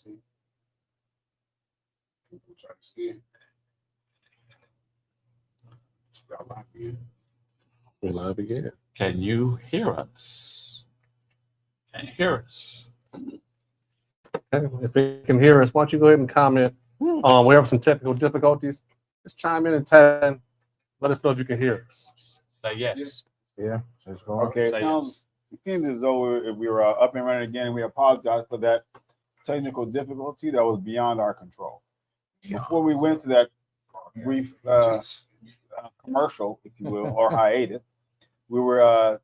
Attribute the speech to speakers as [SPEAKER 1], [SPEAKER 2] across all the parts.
[SPEAKER 1] see. People try to see it. Y'all live again. We're live again.
[SPEAKER 2] Can you hear us? Can you hear us?
[SPEAKER 1] If you can hear us, why don't you go ahead and comment? We have some technical difficulties. Just chime in and tag in. Let us know if you can hear us.
[SPEAKER 2] Say yes.
[SPEAKER 3] Yeah, it's going.
[SPEAKER 4] Okay, it seems as though we were up and running again, and we apologize for that technical difficulty that was beyond our control. Before we went to that brief commercial, if you will, or hiatus, we were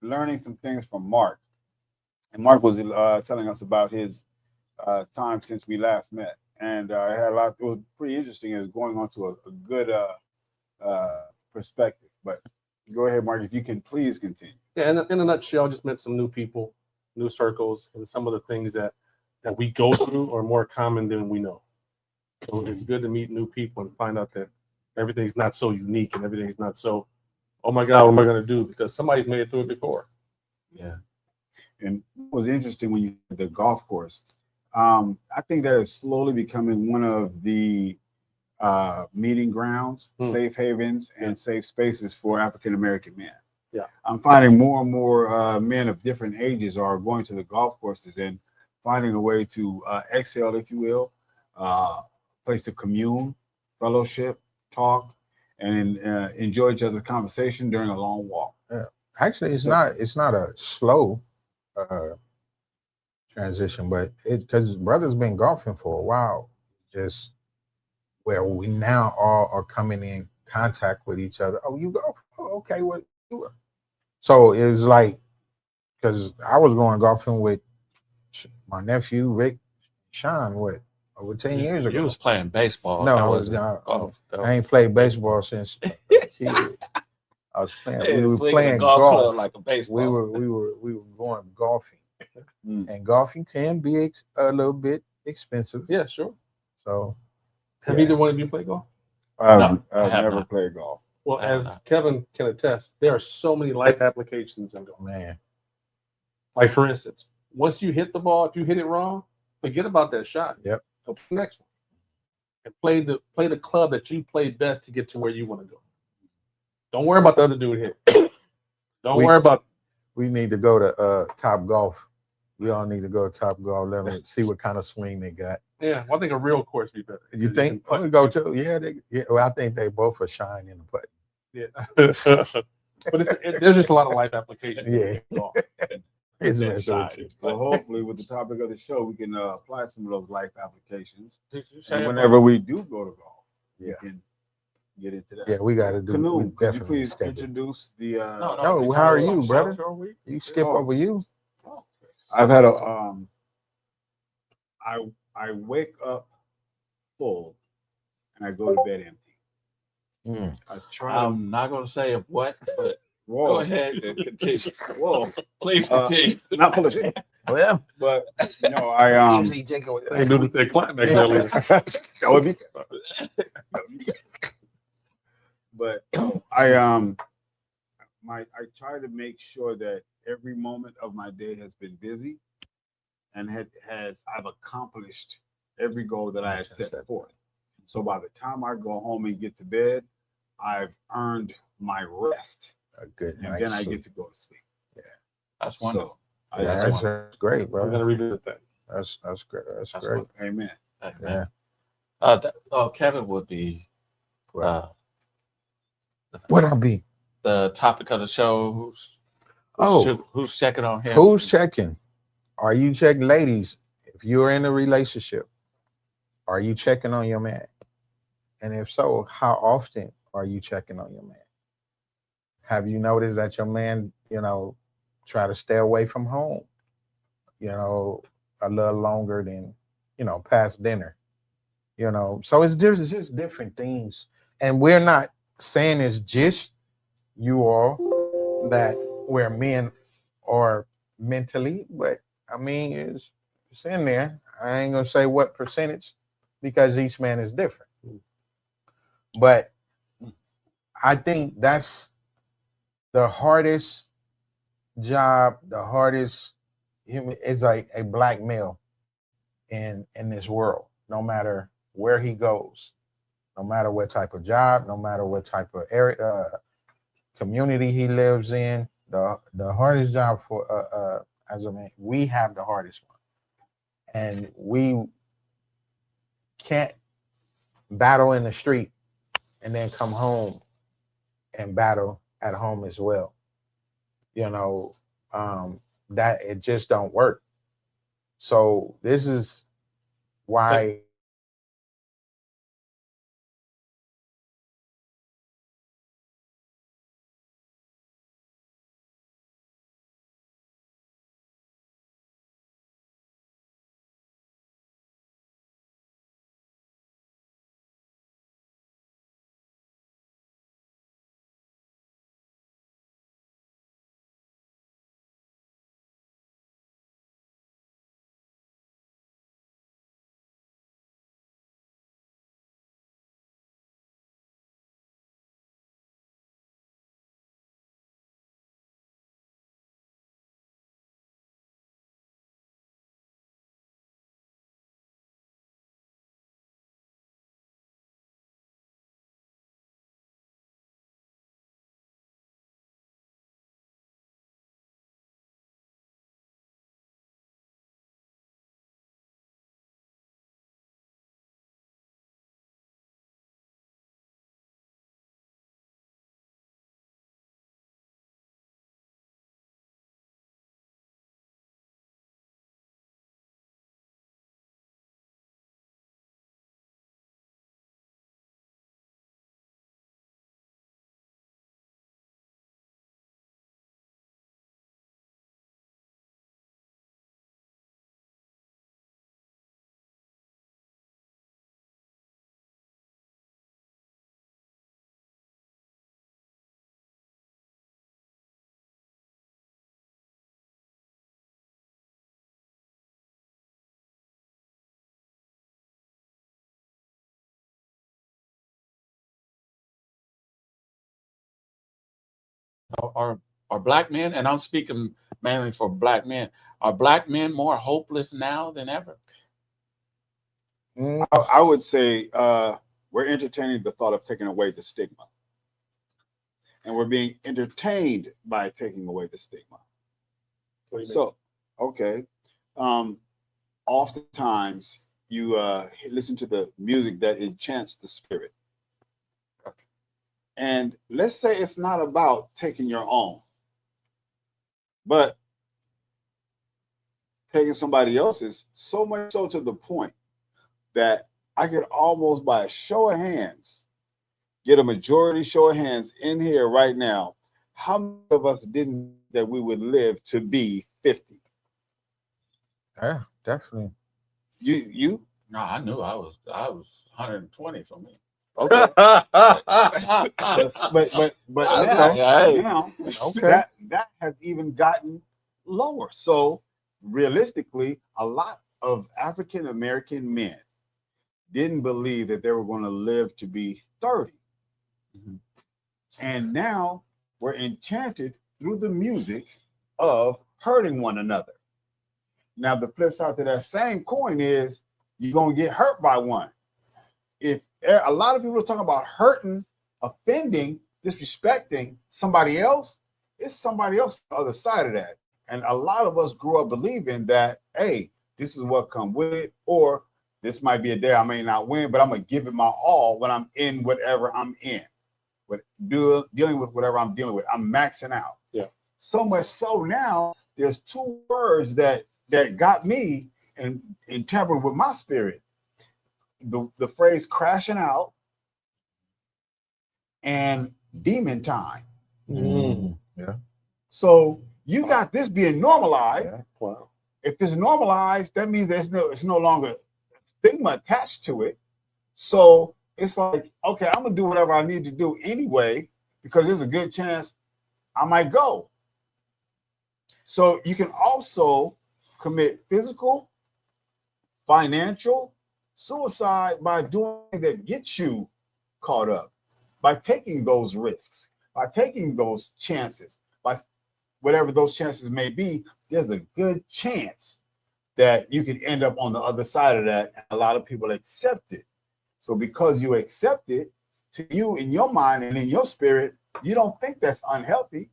[SPEAKER 4] learning some things from Mark. And Mark was telling us about his time since we last met. And I had a lot, it was pretty interesting. It was going on to a good perspective. But go ahead, Mark, if you can please continue.
[SPEAKER 1] Yeah, in a nutshell, I just met some new people, new circles, and some of the things that we go through are more common than we know. So it's good to meet new people and find out that everything's not so unique and everything's not so, oh my God, what am I going to do? Because somebody's made it through it before.
[SPEAKER 2] Yeah.
[SPEAKER 4] And it was interesting when you the golf course. I think that is slowly becoming one of the meeting grounds, safe havens, and safe spaces for African American men.
[SPEAKER 1] Yeah,
[SPEAKER 4] I'm finding more and more men of different ages are going to the golf courses and finding a way to exhale, if you will, place to commune, fellowship, talk, and enjoy each other's conversation during a long walk.
[SPEAKER 3] Yeah. Actually, it's not a slow transition, but because brother's been golfing for a while, just where we now all are coming in contact with each other. Oh, you golf? Oh, okay, what? So it was like, because I was going golfing with my nephew Rick, Sean, over 10 years ago.
[SPEAKER 2] You was playing baseball.
[SPEAKER 3] No, I was not. I ain't played baseball since. I was playing. We were playing golf
[SPEAKER 2] like a baseball.
[SPEAKER 3] We were going golfing, and golfing can be a little bit expensive.
[SPEAKER 1] Yeah, sure.
[SPEAKER 3] So,
[SPEAKER 1] have either one of you played golf?
[SPEAKER 4] I've never played golf.
[SPEAKER 1] Well, as Kevin can attest, there are so many life applications in golf.
[SPEAKER 3] Man,
[SPEAKER 1] like for instance, once you hit the ball, if you hit it wrong, forget about that shot.
[SPEAKER 3] Yep.
[SPEAKER 1] Go to the next one, and play the club that you play best to get to where you want to go. Don't worry about the other dude here. Worry about.
[SPEAKER 3] We need to go to Top Golf. We all need to go to Top Golf. Let me see what kind of swing they got.
[SPEAKER 1] Yeah, well, I think a real course would be better.
[SPEAKER 3] You think? We go to well, I think they both are shine in the putt.
[SPEAKER 1] Yeah, but there's just a lot of life applications.
[SPEAKER 3] Yeah,
[SPEAKER 1] golf.
[SPEAKER 4] Well, hopefully, with the topic of the show, we can apply some of those life applications.
[SPEAKER 2] And
[SPEAKER 4] whenever we do go to golf, we can get into that.
[SPEAKER 3] Yeah, we got to do.
[SPEAKER 4] Canoe, could you please introduce the?
[SPEAKER 3] No, how are you, brother? You skip over you.
[SPEAKER 4] I've had a I wake up full and I go to bed empty.
[SPEAKER 2] I'm not going to say what, but go ahead and continue.
[SPEAKER 4] Whoa,
[SPEAKER 2] please continue.
[SPEAKER 4] Not full of shit.
[SPEAKER 3] Well,
[SPEAKER 4] but I
[SPEAKER 3] usually take away.
[SPEAKER 1] They do this at climax earlier.
[SPEAKER 4] But I try to make sure that every moment of my day has been busy and I've accomplished every goal that I had set forth. So by the time I go home and get to bed, I've earned my rest. And then I get to go to sleep.
[SPEAKER 3] Yeah,
[SPEAKER 2] that's wonderful.
[SPEAKER 4] So,
[SPEAKER 3] that's great, bro.
[SPEAKER 1] We're gonna revisit that.
[SPEAKER 3] That's great. That's great.
[SPEAKER 4] Amen.
[SPEAKER 3] Yeah.
[SPEAKER 2] Kevin would be.
[SPEAKER 3] What I'll be?
[SPEAKER 2] The topic of the show. Who's checking on him?
[SPEAKER 3] Who's checking? Are you checking, ladies? If you're in a relationship, are you checking on your man? And if so, how often are you checking on your man? Have you noticed that your man, try to stay away from home, a little longer than, past dinner, So it's just different things. And we're not saying it's just you all that where men are mentally, but I mean, it's in there. I ain't gonna say what percentage because each man is different. But I think that's the hardest job, the hardest human is like a black male in this world, no matter where he goes, no matter what type of job, no matter what type of area, community he lives in. The hardest job for as a man, we have the hardest one, and we can't battle in the street and then come home and battle at home as well. You know, that it just don't work. So this is why
[SPEAKER 2] Are black men, and I'm speaking mainly for black men, are black men more hopeless now than ever?
[SPEAKER 4] I would say we're entertaining the thought of taking away the stigma. And we're being entertained by taking away the stigma. So, okay. Oftentimes you listen to the music that enchants the spirit. And let's say it's not about taking your own, but taking somebody else's, so much so to the point that I could almost, by a show of hands, get a majority show of hands in here right now. How many of us didn't that we would live to be 50?
[SPEAKER 3] Yeah, definitely.
[SPEAKER 4] You?
[SPEAKER 2] No, I knew I was 120 for me.
[SPEAKER 4] Okay. but now
[SPEAKER 3] Okay.
[SPEAKER 4] that has even gotten lower. So realistically, a lot of African American men didn't believe that they were going to live to be 30.
[SPEAKER 2] Mm-hmm.
[SPEAKER 4] And now we're enchanted through the music of hurting one another. Now, the flip side to that same coin is you're going to get hurt by one. If a lot of people are talking about hurting, offending, disrespecting somebody else, it's somebody else on the other side of that. And a lot of us grew up believing that, hey, this is what comes with it, or this might be a day I may not win, but I'm going to give it my all when I'm in whatever I'm in, dealing with whatever I'm dealing with. I'm maxing out.
[SPEAKER 1] Yeah.
[SPEAKER 4] So much so now, there's two words that got me and tampered with my spirit. The phrase crashing out and demon time.
[SPEAKER 3] Yeah.
[SPEAKER 4] So you got this being normalized.
[SPEAKER 3] Yeah.
[SPEAKER 1] Wow.
[SPEAKER 4] If it's normalized, that means it's no longer stigma attached to it. So it's like, okay, I'm gonna do whatever I need to do anyway, because there's a good chance I might go. So you can also commit physical, financial suicide by doing things that get you caught up, by taking those risks, by taking those chances, by whatever those chances may be. There's a good chance that you can end up on the other side of that. And a lot of people accept it. So because you accept it, to you in your mind and in your spirit, you don't think that's unhealthy.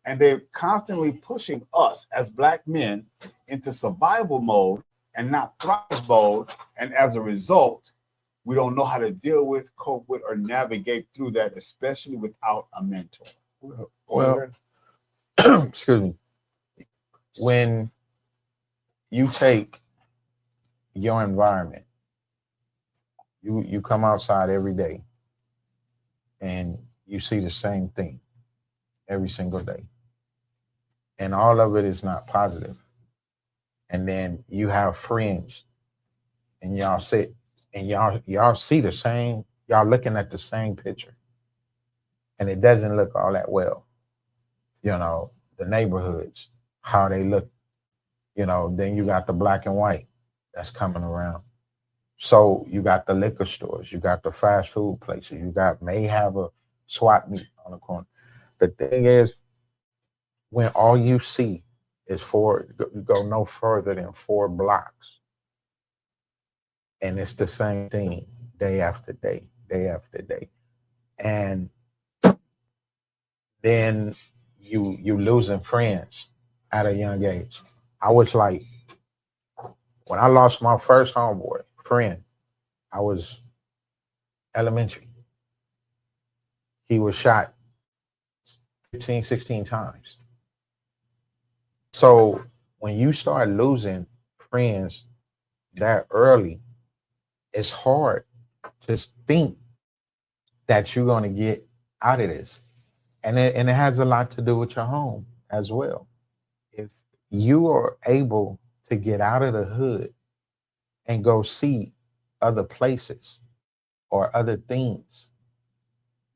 [SPEAKER 4] And they're constantly pushing us as Black men into survival mode and not thrive mode. And as a result, we don't know how to deal with, cope with, or navigate through that, especially without a mentor.
[SPEAKER 3] Well, excuse me. When you take your environment, you come outside every day and you see the same thing every single day. And all of it is not positive. And then you have friends and y'all sit and y'all see the same, y'all looking at the same picture. And it doesn't look all that well. You know, the neighborhoods, how they look, you know, then you got the black and white that's coming around. So you got the liquor stores, you got the fast food places, you may have a swap meet on the corner. The thing is, when all you see is go no further than 4 blocks, and it's the same thing day after day, day after day, and then you losing friends at a young age. I was like, when I lost my first homeboy friend, I was elementary. He was shot 15, 16 times. So when you start losing friends that early, it's hard to think that you're going to get out of this. And it has a lot to do with your home as well. If you are able to get out of the hood and go see other places or other things,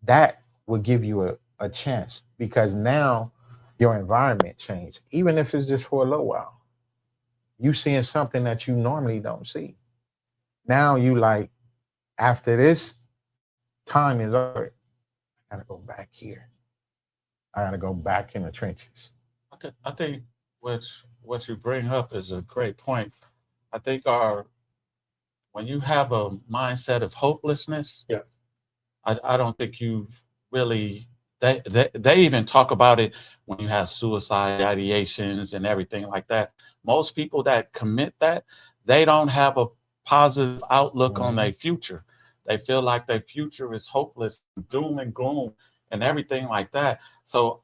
[SPEAKER 3] that will give you a chance, because now your environment changed. Even if it's just for a little while, you seeing something that you normally don't see. Now you like, after this time is over, I gotta go back here. I gotta go back in the trenches.
[SPEAKER 2] I think what you bring up is a great point. I think when you have a mindset of hopelessness,
[SPEAKER 1] yeah,
[SPEAKER 2] I don't think you really, they even talk about it when you have suicide ideations and everything like that. Most people that commit that, they don't have a positive outlook on their future. They feel like their future is hopeless, doom and gloom and everything like that. So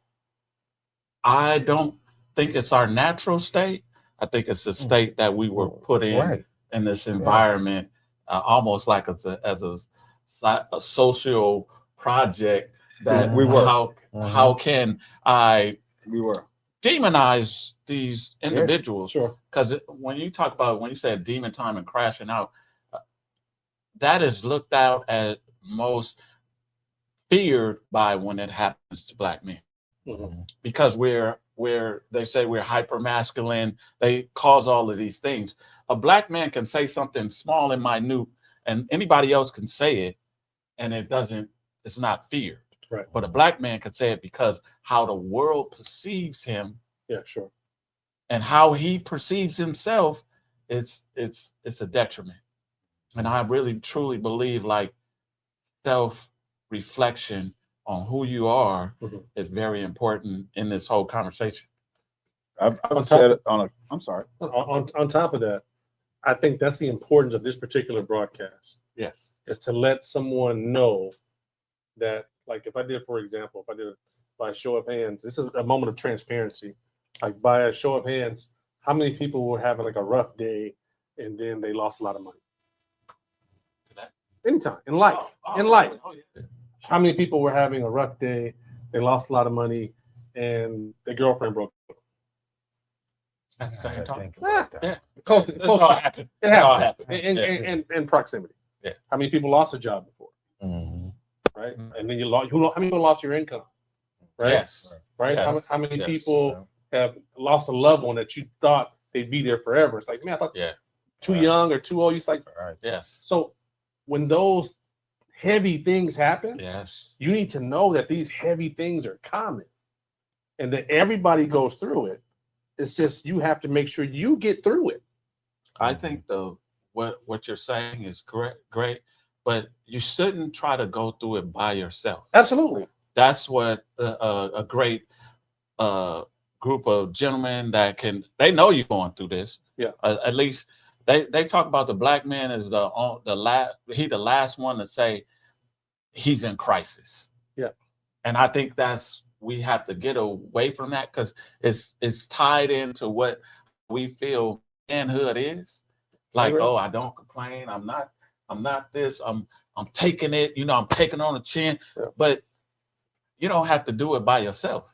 [SPEAKER 2] I don't think it's our natural state. I think it's a state that we were put in this environment, almost like as a social project that
[SPEAKER 4] we were.
[SPEAKER 2] How can I
[SPEAKER 4] We were
[SPEAKER 2] demonize these individuals?
[SPEAKER 1] sure.
[SPEAKER 2] Because when you said demon time and crashing out, that is looked out at most feared by when it happens to Black men. Because they say we're hyper masculine, they cause all of these things. A Black man can say something small and minute, and anybody else can say it, and it's not feared.
[SPEAKER 1] Right.
[SPEAKER 2] But a Black man can say it because how the world perceives him,
[SPEAKER 1] Yeah, sure.
[SPEAKER 2] and how he perceives himself, it's a detriment. And I really truly believe like self-reflection on who you are is very important in this whole conversation.
[SPEAKER 4] I've said it I'm sorry.
[SPEAKER 1] On top of that, I think that's the importance of this particular broadcast.
[SPEAKER 2] Yes.
[SPEAKER 1] Is to let someone know that, like, if I did, for example, by a show of hands, this is a moment of transparency. Like, by a show of hands, how many people were having like a rough day and then they lost a lot of money? Anytime in life,
[SPEAKER 2] Yeah.
[SPEAKER 1] How many people were having a rough day, they lost a lot of money, and their girlfriend broke up?
[SPEAKER 2] At the same time.
[SPEAKER 1] Yeah. Close. It happened. It happened. And proximity.
[SPEAKER 2] Yeah.
[SPEAKER 1] How many people lost a job before? Right. And then how many people lost your income? Right.
[SPEAKER 2] Yes.
[SPEAKER 1] Right.
[SPEAKER 2] Yes.
[SPEAKER 1] How many people have lost a loved one that you thought they'd be there forever? It's like, man, I thought too young or too old. It's like,
[SPEAKER 2] yes.
[SPEAKER 1] So when those heavy things happen, you need to know that these heavy things are common and that everybody goes through it. It's just you have to make sure you get through it.
[SPEAKER 2] I think what you're saying is great, but you shouldn't try to go through it by yourself.
[SPEAKER 1] Absolutely.
[SPEAKER 2] That's what a great group of gentlemen that they know you're going through this.
[SPEAKER 1] Yeah.
[SPEAKER 2] At least they talk about the black man as the last one to say he's in crisis.
[SPEAKER 1] Yeah.
[SPEAKER 2] And I think we have to get away from that because it's tied into what we feel manhood is. Like, oh, I don't complain. I'm not this. I'm taking it. I'm taking on the chin. Yeah. But you don't have to do it by yourself.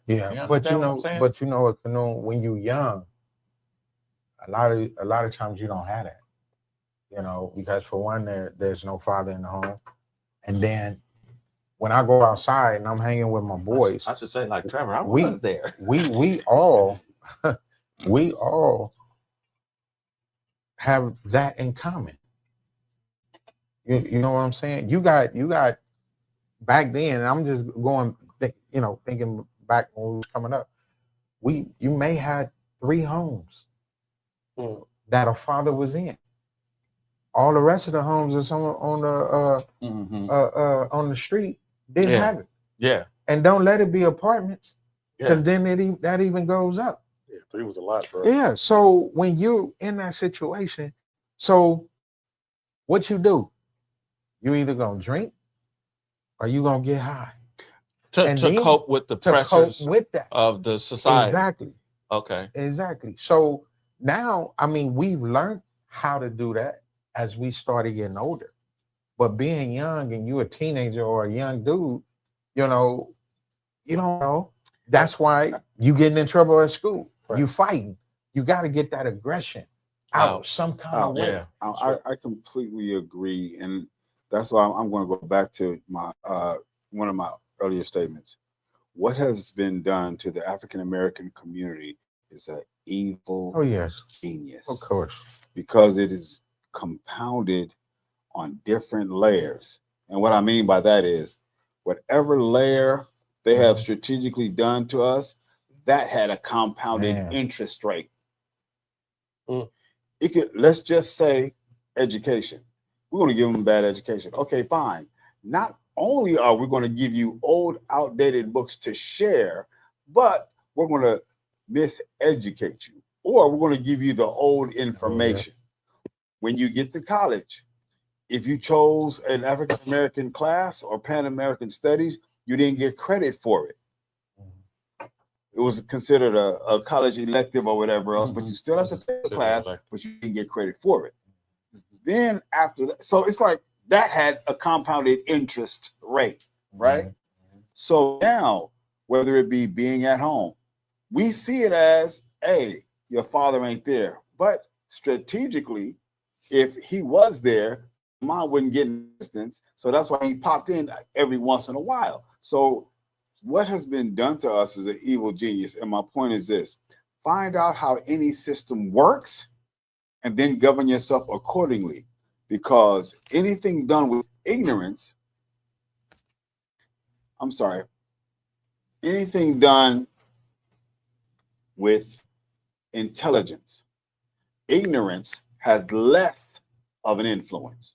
[SPEAKER 3] Yeah, but when you're young, a lot of times you don't have that. Because for one, there's no father in the home, and then when I go outside and I'm hanging with my boys,
[SPEAKER 2] I should say, like Trevor, I was there.
[SPEAKER 3] We all have that in common. You know what I'm saying? You got back then, and I'm just going, thinking back when we was coming up, you may had 3 homes that a father was in. All the rest of the homes that's on the street didn't have it.
[SPEAKER 2] Yeah.
[SPEAKER 3] And don't let it be apartments, because then that even goes up.
[SPEAKER 1] Yeah, 3 was a lot, bro.
[SPEAKER 3] Yeah. So when you're in that situation, so what you do? You either gonna drink or you gonna get high
[SPEAKER 2] to cope with the pressures of the society.
[SPEAKER 3] Exactly.
[SPEAKER 2] Okay.
[SPEAKER 3] Exactly. So now, we've learned how to do that as we started getting older. But being young and you're a teenager or a young dude, you don't know. That's why you getting in trouble at school. Right. You fighting. You got to get that aggression out some kind of way.
[SPEAKER 4] Yeah. I completely agree, and that's why I'm going to go back to my one of my earlier statements. What has been done to the African American community is an evil genius.
[SPEAKER 3] Of course.
[SPEAKER 4] Because it is compounded on different layers. And what I mean by that is whatever layer they have strategically done to us, that had a compounded interest rate. Let's just say education. We're going to give them bad education. Okay, fine. Not only are we going to give you old, outdated books to share, but we're going to miseducate you, or we're going to give you the old information. When you get to college, if you chose an African American class or Pan American Studies, you didn't get credit for it. It was considered a college elective or whatever else, but you still have to pay the class, but you didn't get credit for it. Then after that, so it's like that had a compounded interest rate, right? So now, whether it be being at home, we see it as, hey, your father ain't there. But strategically, if he was there, mom wouldn't get distance. So that's why he popped in every once in a while. So what has been done to us is an evil genius. And my point is this: find out how any system works and then govern yourself accordingly. Because anything done with ignorance, anything done with intelligence, ignorance has less of an influence.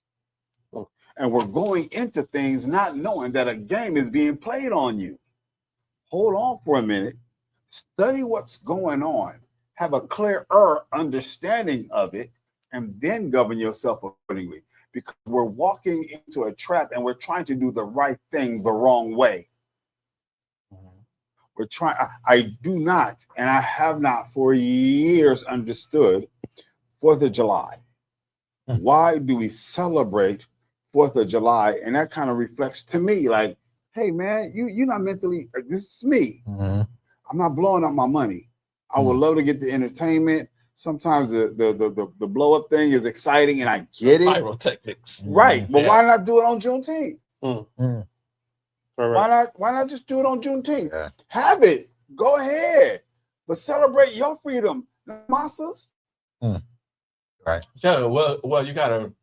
[SPEAKER 4] And we're going into things not knowing that a game is being played on you. Hold on for a minute, study what's going on, have a clearer understanding of it, and then govern yourself accordingly. Because we're walking into a trap and we're trying to do the right thing the wrong way. We're trying. I do not, and I have not for years understood 4th of July. Why do we celebrate 4th of July? And that kind of reflects to me like, hey man, you're not mentally, this is me. I'm not blowing up my money. I would love to get the entertainment. Sometimes the blow up thing is exciting and I get it.
[SPEAKER 2] Pyrotechnics.
[SPEAKER 4] Right. But why not do it on Juneteenth? Why not just do it on Juneteenth? Yeah. Have it. Go ahead. But celebrate your freedom. Massas.
[SPEAKER 3] Right.
[SPEAKER 2] Yeah, well, you gotta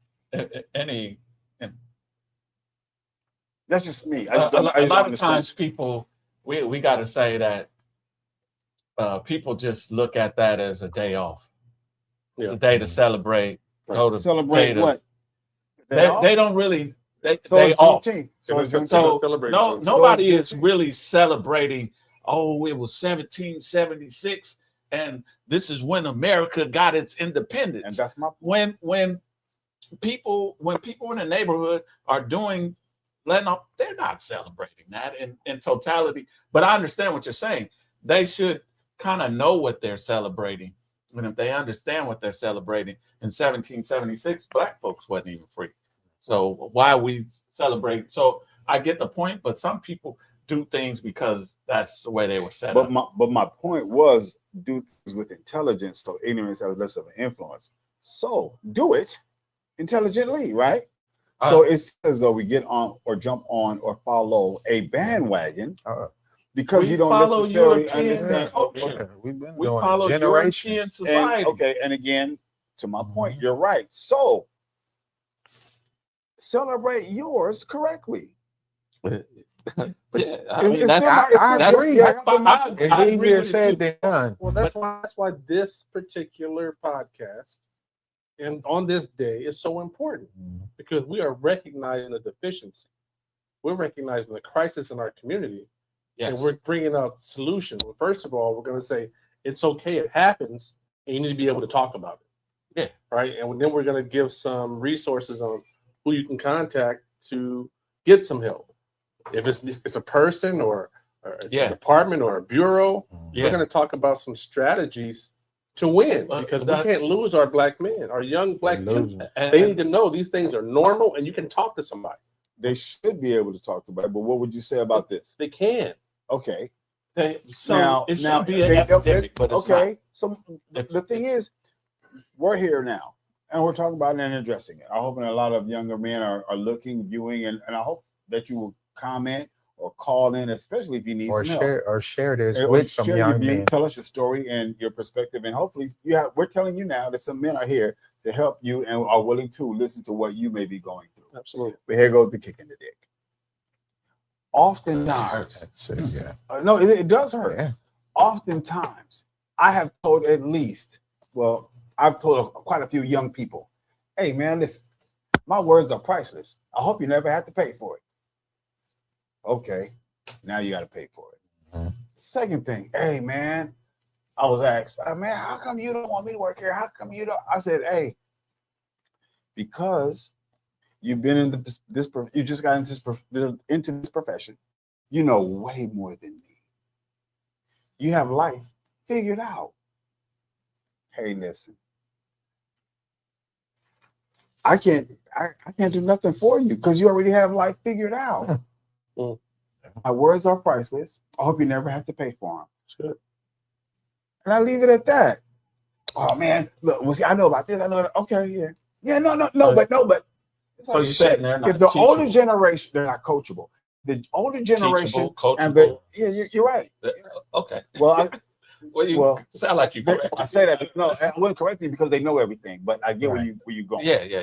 [SPEAKER 4] that's just me.
[SPEAKER 2] A lot of times people we gotta say that people just look at that as a day off. It's
[SPEAKER 1] Yeah.
[SPEAKER 2] a day to celebrate.
[SPEAKER 1] Right.
[SPEAKER 2] Go to
[SPEAKER 4] Celebrate
[SPEAKER 2] day to-
[SPEAKER 4] what?
[SPEAKER 2] They don't really. They
[SPEAKER 4] it's
[SPEAKER 2] off.
[SPEAKER 4] Juneteenth.
[SPEAKER 1] So it's
[SPEAKER 4] Juneteenth.
[SPEAKER 2] So
[SPEAKER 1] celebrate
[SPEAKER 2] no,
[SPEAKER 1] Juneteenth.
[SPEAKER 2] nobody
[SPEAKER 4] So
[SPEAKER 2] is really celebrating. Oh, it was 1776, and this is when America got its independence.
[SPEAKER 4] and that's my
[SPEAKER 2] When people in the neighborhood are doing letting off, they're not celebrating that in totality. But I understand what you're saying. They should kind of know what they're celebrating, and if they understand what they're celebrating, in 1776, Black folks wasn't even free. So why we celebrate? So I get the point, but some people do things because that's the way they were set up.
[SPEAKER 4] but my point was do things with intelligence so ignorance has less of an influence. So do it intelligently, right? So it's as though we get on or jump on or follow a bandwagon because
[SPEAKER 2] We
[SPEAKER 4] you don't
[SPEAKER 2] follow
[SPEAKER 4] necessarily
[SPEAKER 2] European
[SPEAKER 4] understand.
[SPEAKER 2] culture.
[SPEAKER 3] We've been
[SPEAKER 2] We
[SPEAKER 3] doing
[SPEAKER 2] follow
[SPEAKER 3] it generations.
[SPEAKER 2] European
[SPEAKER 4] And
[SPEAKER 2] society.
[SPEAKER 4] okay, and again, to my point, you're right. So celebrate yours correctly.
[SPEAKER 2] Yeah, I
[SPEAKER 4] It's
[SPEAKER 2] mean, that's,
[SPEAKER 4] still not-
[SPEAKER 3] I
[SPEAKER 2] that's-
[SPEAKER 3] agree.
[SPEAKER 2] that's
[SPEAKER 4] but
[SPEAKER 2] fine.
[SPEAKER 3] It's
[SPEAKER 2] I agree
[SPEAKER 3] easier
[SPEAKER 2] with it
[SPEAKER 3] said
[SPEAKER 2] too.
[SPEAKER 3] than done.
[SPEAKER 1] Well, that's why this particular podcast and on this day is so important because we are recognizing the deficiency. We're recognizing the crisis in our community, and
[SPEAKER 2] Yes.
[SPEAKER 1] we're bringing up solutions. Well, first of all, we're going to say it's okay, it happens, and you need to be able to talk about it.
[SPEAKER 2] Yeah.
[SPEAKER 1] Right. And then we're going to give some resources on who you can contact to get some help. If it's a person or it's
[SPEAKER 2] Yeah.
[SPEAKER 1] a department or a bureau,
[SPEAKER 2] Yeah.
[SPEAKER 1] we're going to talk about some strategies to win
[SPEAKER 2] Well,
[SPEAKER 1] because we
[SPEAKER 2] that's-
[SPEAKER 1] can't lose our black men, our young black
[SPEAKER 3] Lose
[SPEAKER 1] men.
[SPEAKER 2] And-
[SPEAKER 1] They need to know these things are normal and you can talk to somebody.
[SPEAKER 4] They should be able to talk to, but what would you say about this?
[SPEAKER 1] They can.
[SPEAKER 4] Okay.
[SPEAKER 2] so it should be an
[SPEAKER 4] okay,
[SPEAKER 2] epidemic, but it's
[SPEAKER 4] okay. So
[SPEAKER 2] It's-
[SPEAKER 4] the thing is, we're here now, and we're talking about it and addressing it. I'm hoping a lot of younger men are looking, viewing, and I hope that you will comment or call in, especially if you need
[SPEAKER 3] Or
[SPEAKER 4] some help.
[SPEAKER 3] share this
[SPEAKER 4] Or
[SPEAKER 3] with some
[SPEAKER 4] share your
[SPEAKER 3] young
[SPEAKER 4] view,
[SPEAKER 3] men.
[SPEAKER 4] Tell us your story and your perspective, and hopefully, we're telling you now that some men are here to help you and are willing to listen to what you may be going through.
[SPEAKER 1] Absolutely.
[SPEAKER 4] But here goes the kick in the dick. Oftentimes,
[SPEAKER 3] That's it, yeah.
[SPEAKER 4] no, it does hurt.
[SPEAKER 3] Yeah.
[SPEAKER 4] Oftentimes, I have told I've told quite a few young people, hey man, listen, my words are priceless. I hope you never have to pay for it. Okay, now you got to pay for it.
[SPEAKER 3] Mhm.
[SPEAKER 4] Second thing, hey man, I was asked, man, how come you don't want me to work here? How come you don't? I said, hey, because you've been in you just got into this profession. You know way more than me. You have life figured out. Hey, listen, I can't do nothing for you because you already have life figured out.
[SPEAKER 1] Mm.
[SPEAKER 4] My words are priceless. I hope you never have to pay for them.
[SPEAKER 1] It's good.
[SPEAKER 4] And I leave it at that. Oh man, look, well, see, I know about this. I know that. Okay, yeah, no, but it's
[SPEAKER 2] So
[SPEAKER 4] like
[SPEAKER 2] you're
[SPEAKER 4] you
[SPEAKER 2] sitting
[SPEAKER 4] said,
[SPEAKER 2] there not
[SPEAKER 4] if the older
[SPEAKER 2] teachable.
[SPEAKER 4] generation, they're not coachable. The older generation,
[SPEAKER 2] Teachable,
[SPEAKER 4] and
[SPEAKER 2] coachable.
[SPEAKER 4] you're right.
[SPEAKER 2] Okay.
[SPEAKER 4] Well,
[SPEAKER 2] Well, you
[SPEAKER 4] well,
[SPEAKER 2] sound like you correct.
[SPEAKER 4] I say that, but no, I wouldn't correct you because they know everything. But I get where you going.
[SPEAKER 2] Yeah.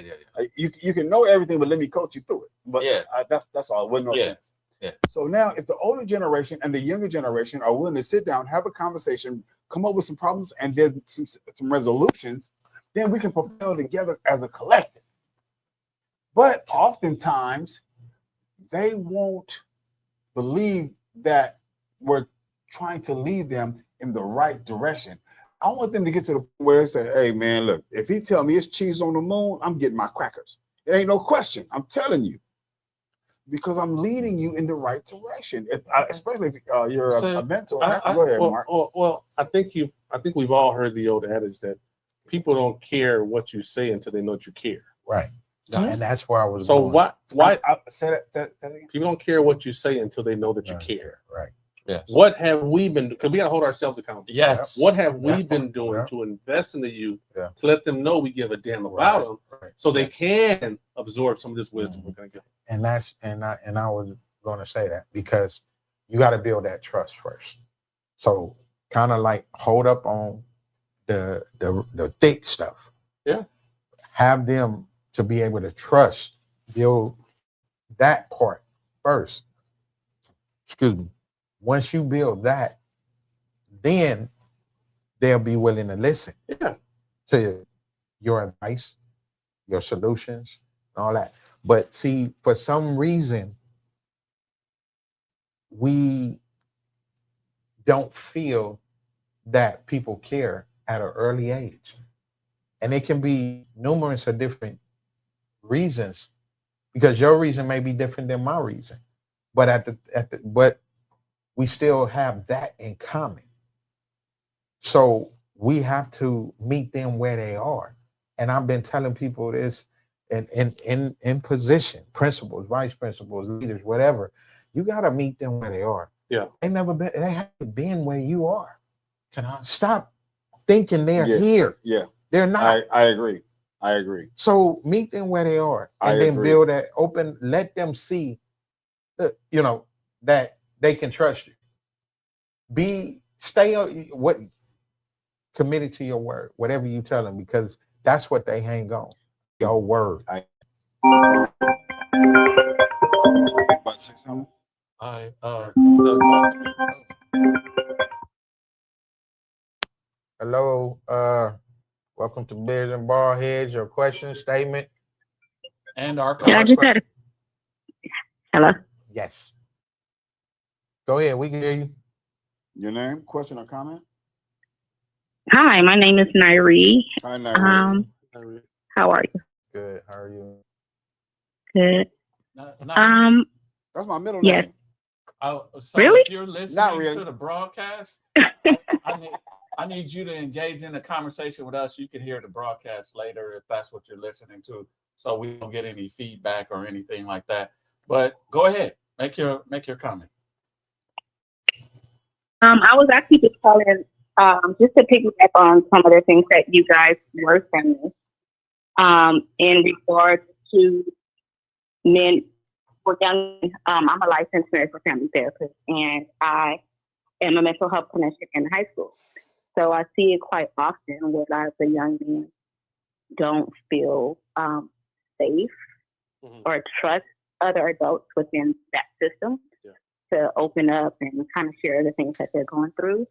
[SPEAKER 4] You can know everything, but let me coach you through it. But
[SPEAKER 2] Yeah.
[SPEAKER 4] That's all. It wasn't no
[SPEAKER 2] Yeah.
[SPEAKER 4] offense.
[SPEAKER 2] Yeah.
[SPEAKER 4] So now, if the older generation and the younger generation are willing to sit down, have a conversation, come up with some problems, and then some resolutions, then we can propel together as a collective. But oftentimes, they won't believe that we're trying to lead them in the right direction. I want them to get to the point where they say, hey man, look, if he tell me it's cheese on the moon, I'm getting my crackers. It ain't no question. I'm telling you. Because I'm leading you in the right direction. Especially if you're a mentor. Go ahead, Mark.
[SPEAKER 1] Well, I think we've all heard the old adage that people don't care what you say until they know that you care.
[SPEAKER 3] Right. And that's where I was
[SPEAKER 1] So
[SPEAKER 3] going.
[SPEAKER 1] why
[SPEAKER 4] Say that again?
[SPEAKER 1] people don't care what you say until they know that you care?
[SPEAKER 3] Right.
[SPEAKER 2] Yes.
[SPEAKER 1] What have we been? Because we got to hold ourselves accountable.
[SPEAKER 2] Yes.
[SPEAKER 1] What have we
[SPEAKER 3] Yeah.
[SPEAKER 1] been doing
[SPEAKER 3] Yeah.
[SPEAKER 1] to invest in the youth
[SPEAKER 3] Yeah.
[SPEAKER 1] to let them know we give a damn about them,
[SPEAKER 3] Right.
[SPEAKER 1] so they can absorb some of this wisdom we're going to get?
[SPEAKER 3] And I was going to say that because you got to build that trust first. So kind of like hold up on the thick stuff.
[SPEAKER 1] Yeah.
[SPEAKER 3] Have them to be able to trust, build that part first. Excuse me. Once you build that, then they'll be willing to listen
[SPEAKER 1] Yeah.
[SPEAKER 3] to your advice, your solutions, all that. But see, for some reason, we don't feel that people care at an early age. And it can be numerous of different reasons, because your reason may be different than my reason. But but we still have that in common. So we have to meet them where they are. And I've been telling people this in position, principals, vice principals, leaders, whatever. You gotta meet them where they are.
[SPEAKER 1] Yeah.
[SPEAKER 3] They haven't been where you are.
[SPEAKER 2] Can I?
[SPEAKER 3] Stop thinking they're
[SPEAKER 4] Yeah.
[SPEAKER 3] here.
[SPEAKER 4] Yeah,
[SPEAKER 3] They're not.
[SPEAKER 4] I agree. I agree.
[SPEAKER 3] So meet them where they are,
[SPEAKER 4] I
[SPEAKER 3] and then
[SPEAKER 4] agree.
[SPEAKER 3] build that open. Let them see, that they can trust you. Stay what committed to your word, whatever you tell them, because that's what they hang on. Your word.
[SPEAKER 4] About 600.
[SPEAKER 3] Hello, welcome to Bears and Ballheads. Your question, statement?
[SPEAKER 2] And our
[SPEAKER 5] Yeah, I just had a hello.
[SPEAKER 3] Yes. Go ahead. We can hear you.
[SPEAKER 4] Your name, question, or comment?
[SPEAKER 5] Hi, my name is Nairi.
[SPEAKER 4] Hi, Nairi.
[SPEAKER 5] How are you?
[SPEAKER 3] Good. How are you?
[SPEAKER 5] Good.
[SPEAKER 4] That's my middle
[SPEAKER 5] yes.
[SPEAKER 4] name.
[SPEAKER 2] So
[SPEAKER 5] Really?
[SPEAKER 2] if you're listening
[SPEAKER 4] really.
[SPEAKER 2] to the broadcast, I need you to engage in a conversation with us. You can hear the broadcast later if that's what you're listening to, so we don't get any feedback or anything like that. But go ahead, make your comment.
[SPEAKER 5] I was actually just calling just to piggyback on some of the things that you guys were saying in regards to men or young. I'm a licensed nurse for family therapist, and I am a mental health clinician in high school. So I see it quite often where a lot of the young men don't feel safe or trust other adults within that system to open up and kind of share the things that they're going through.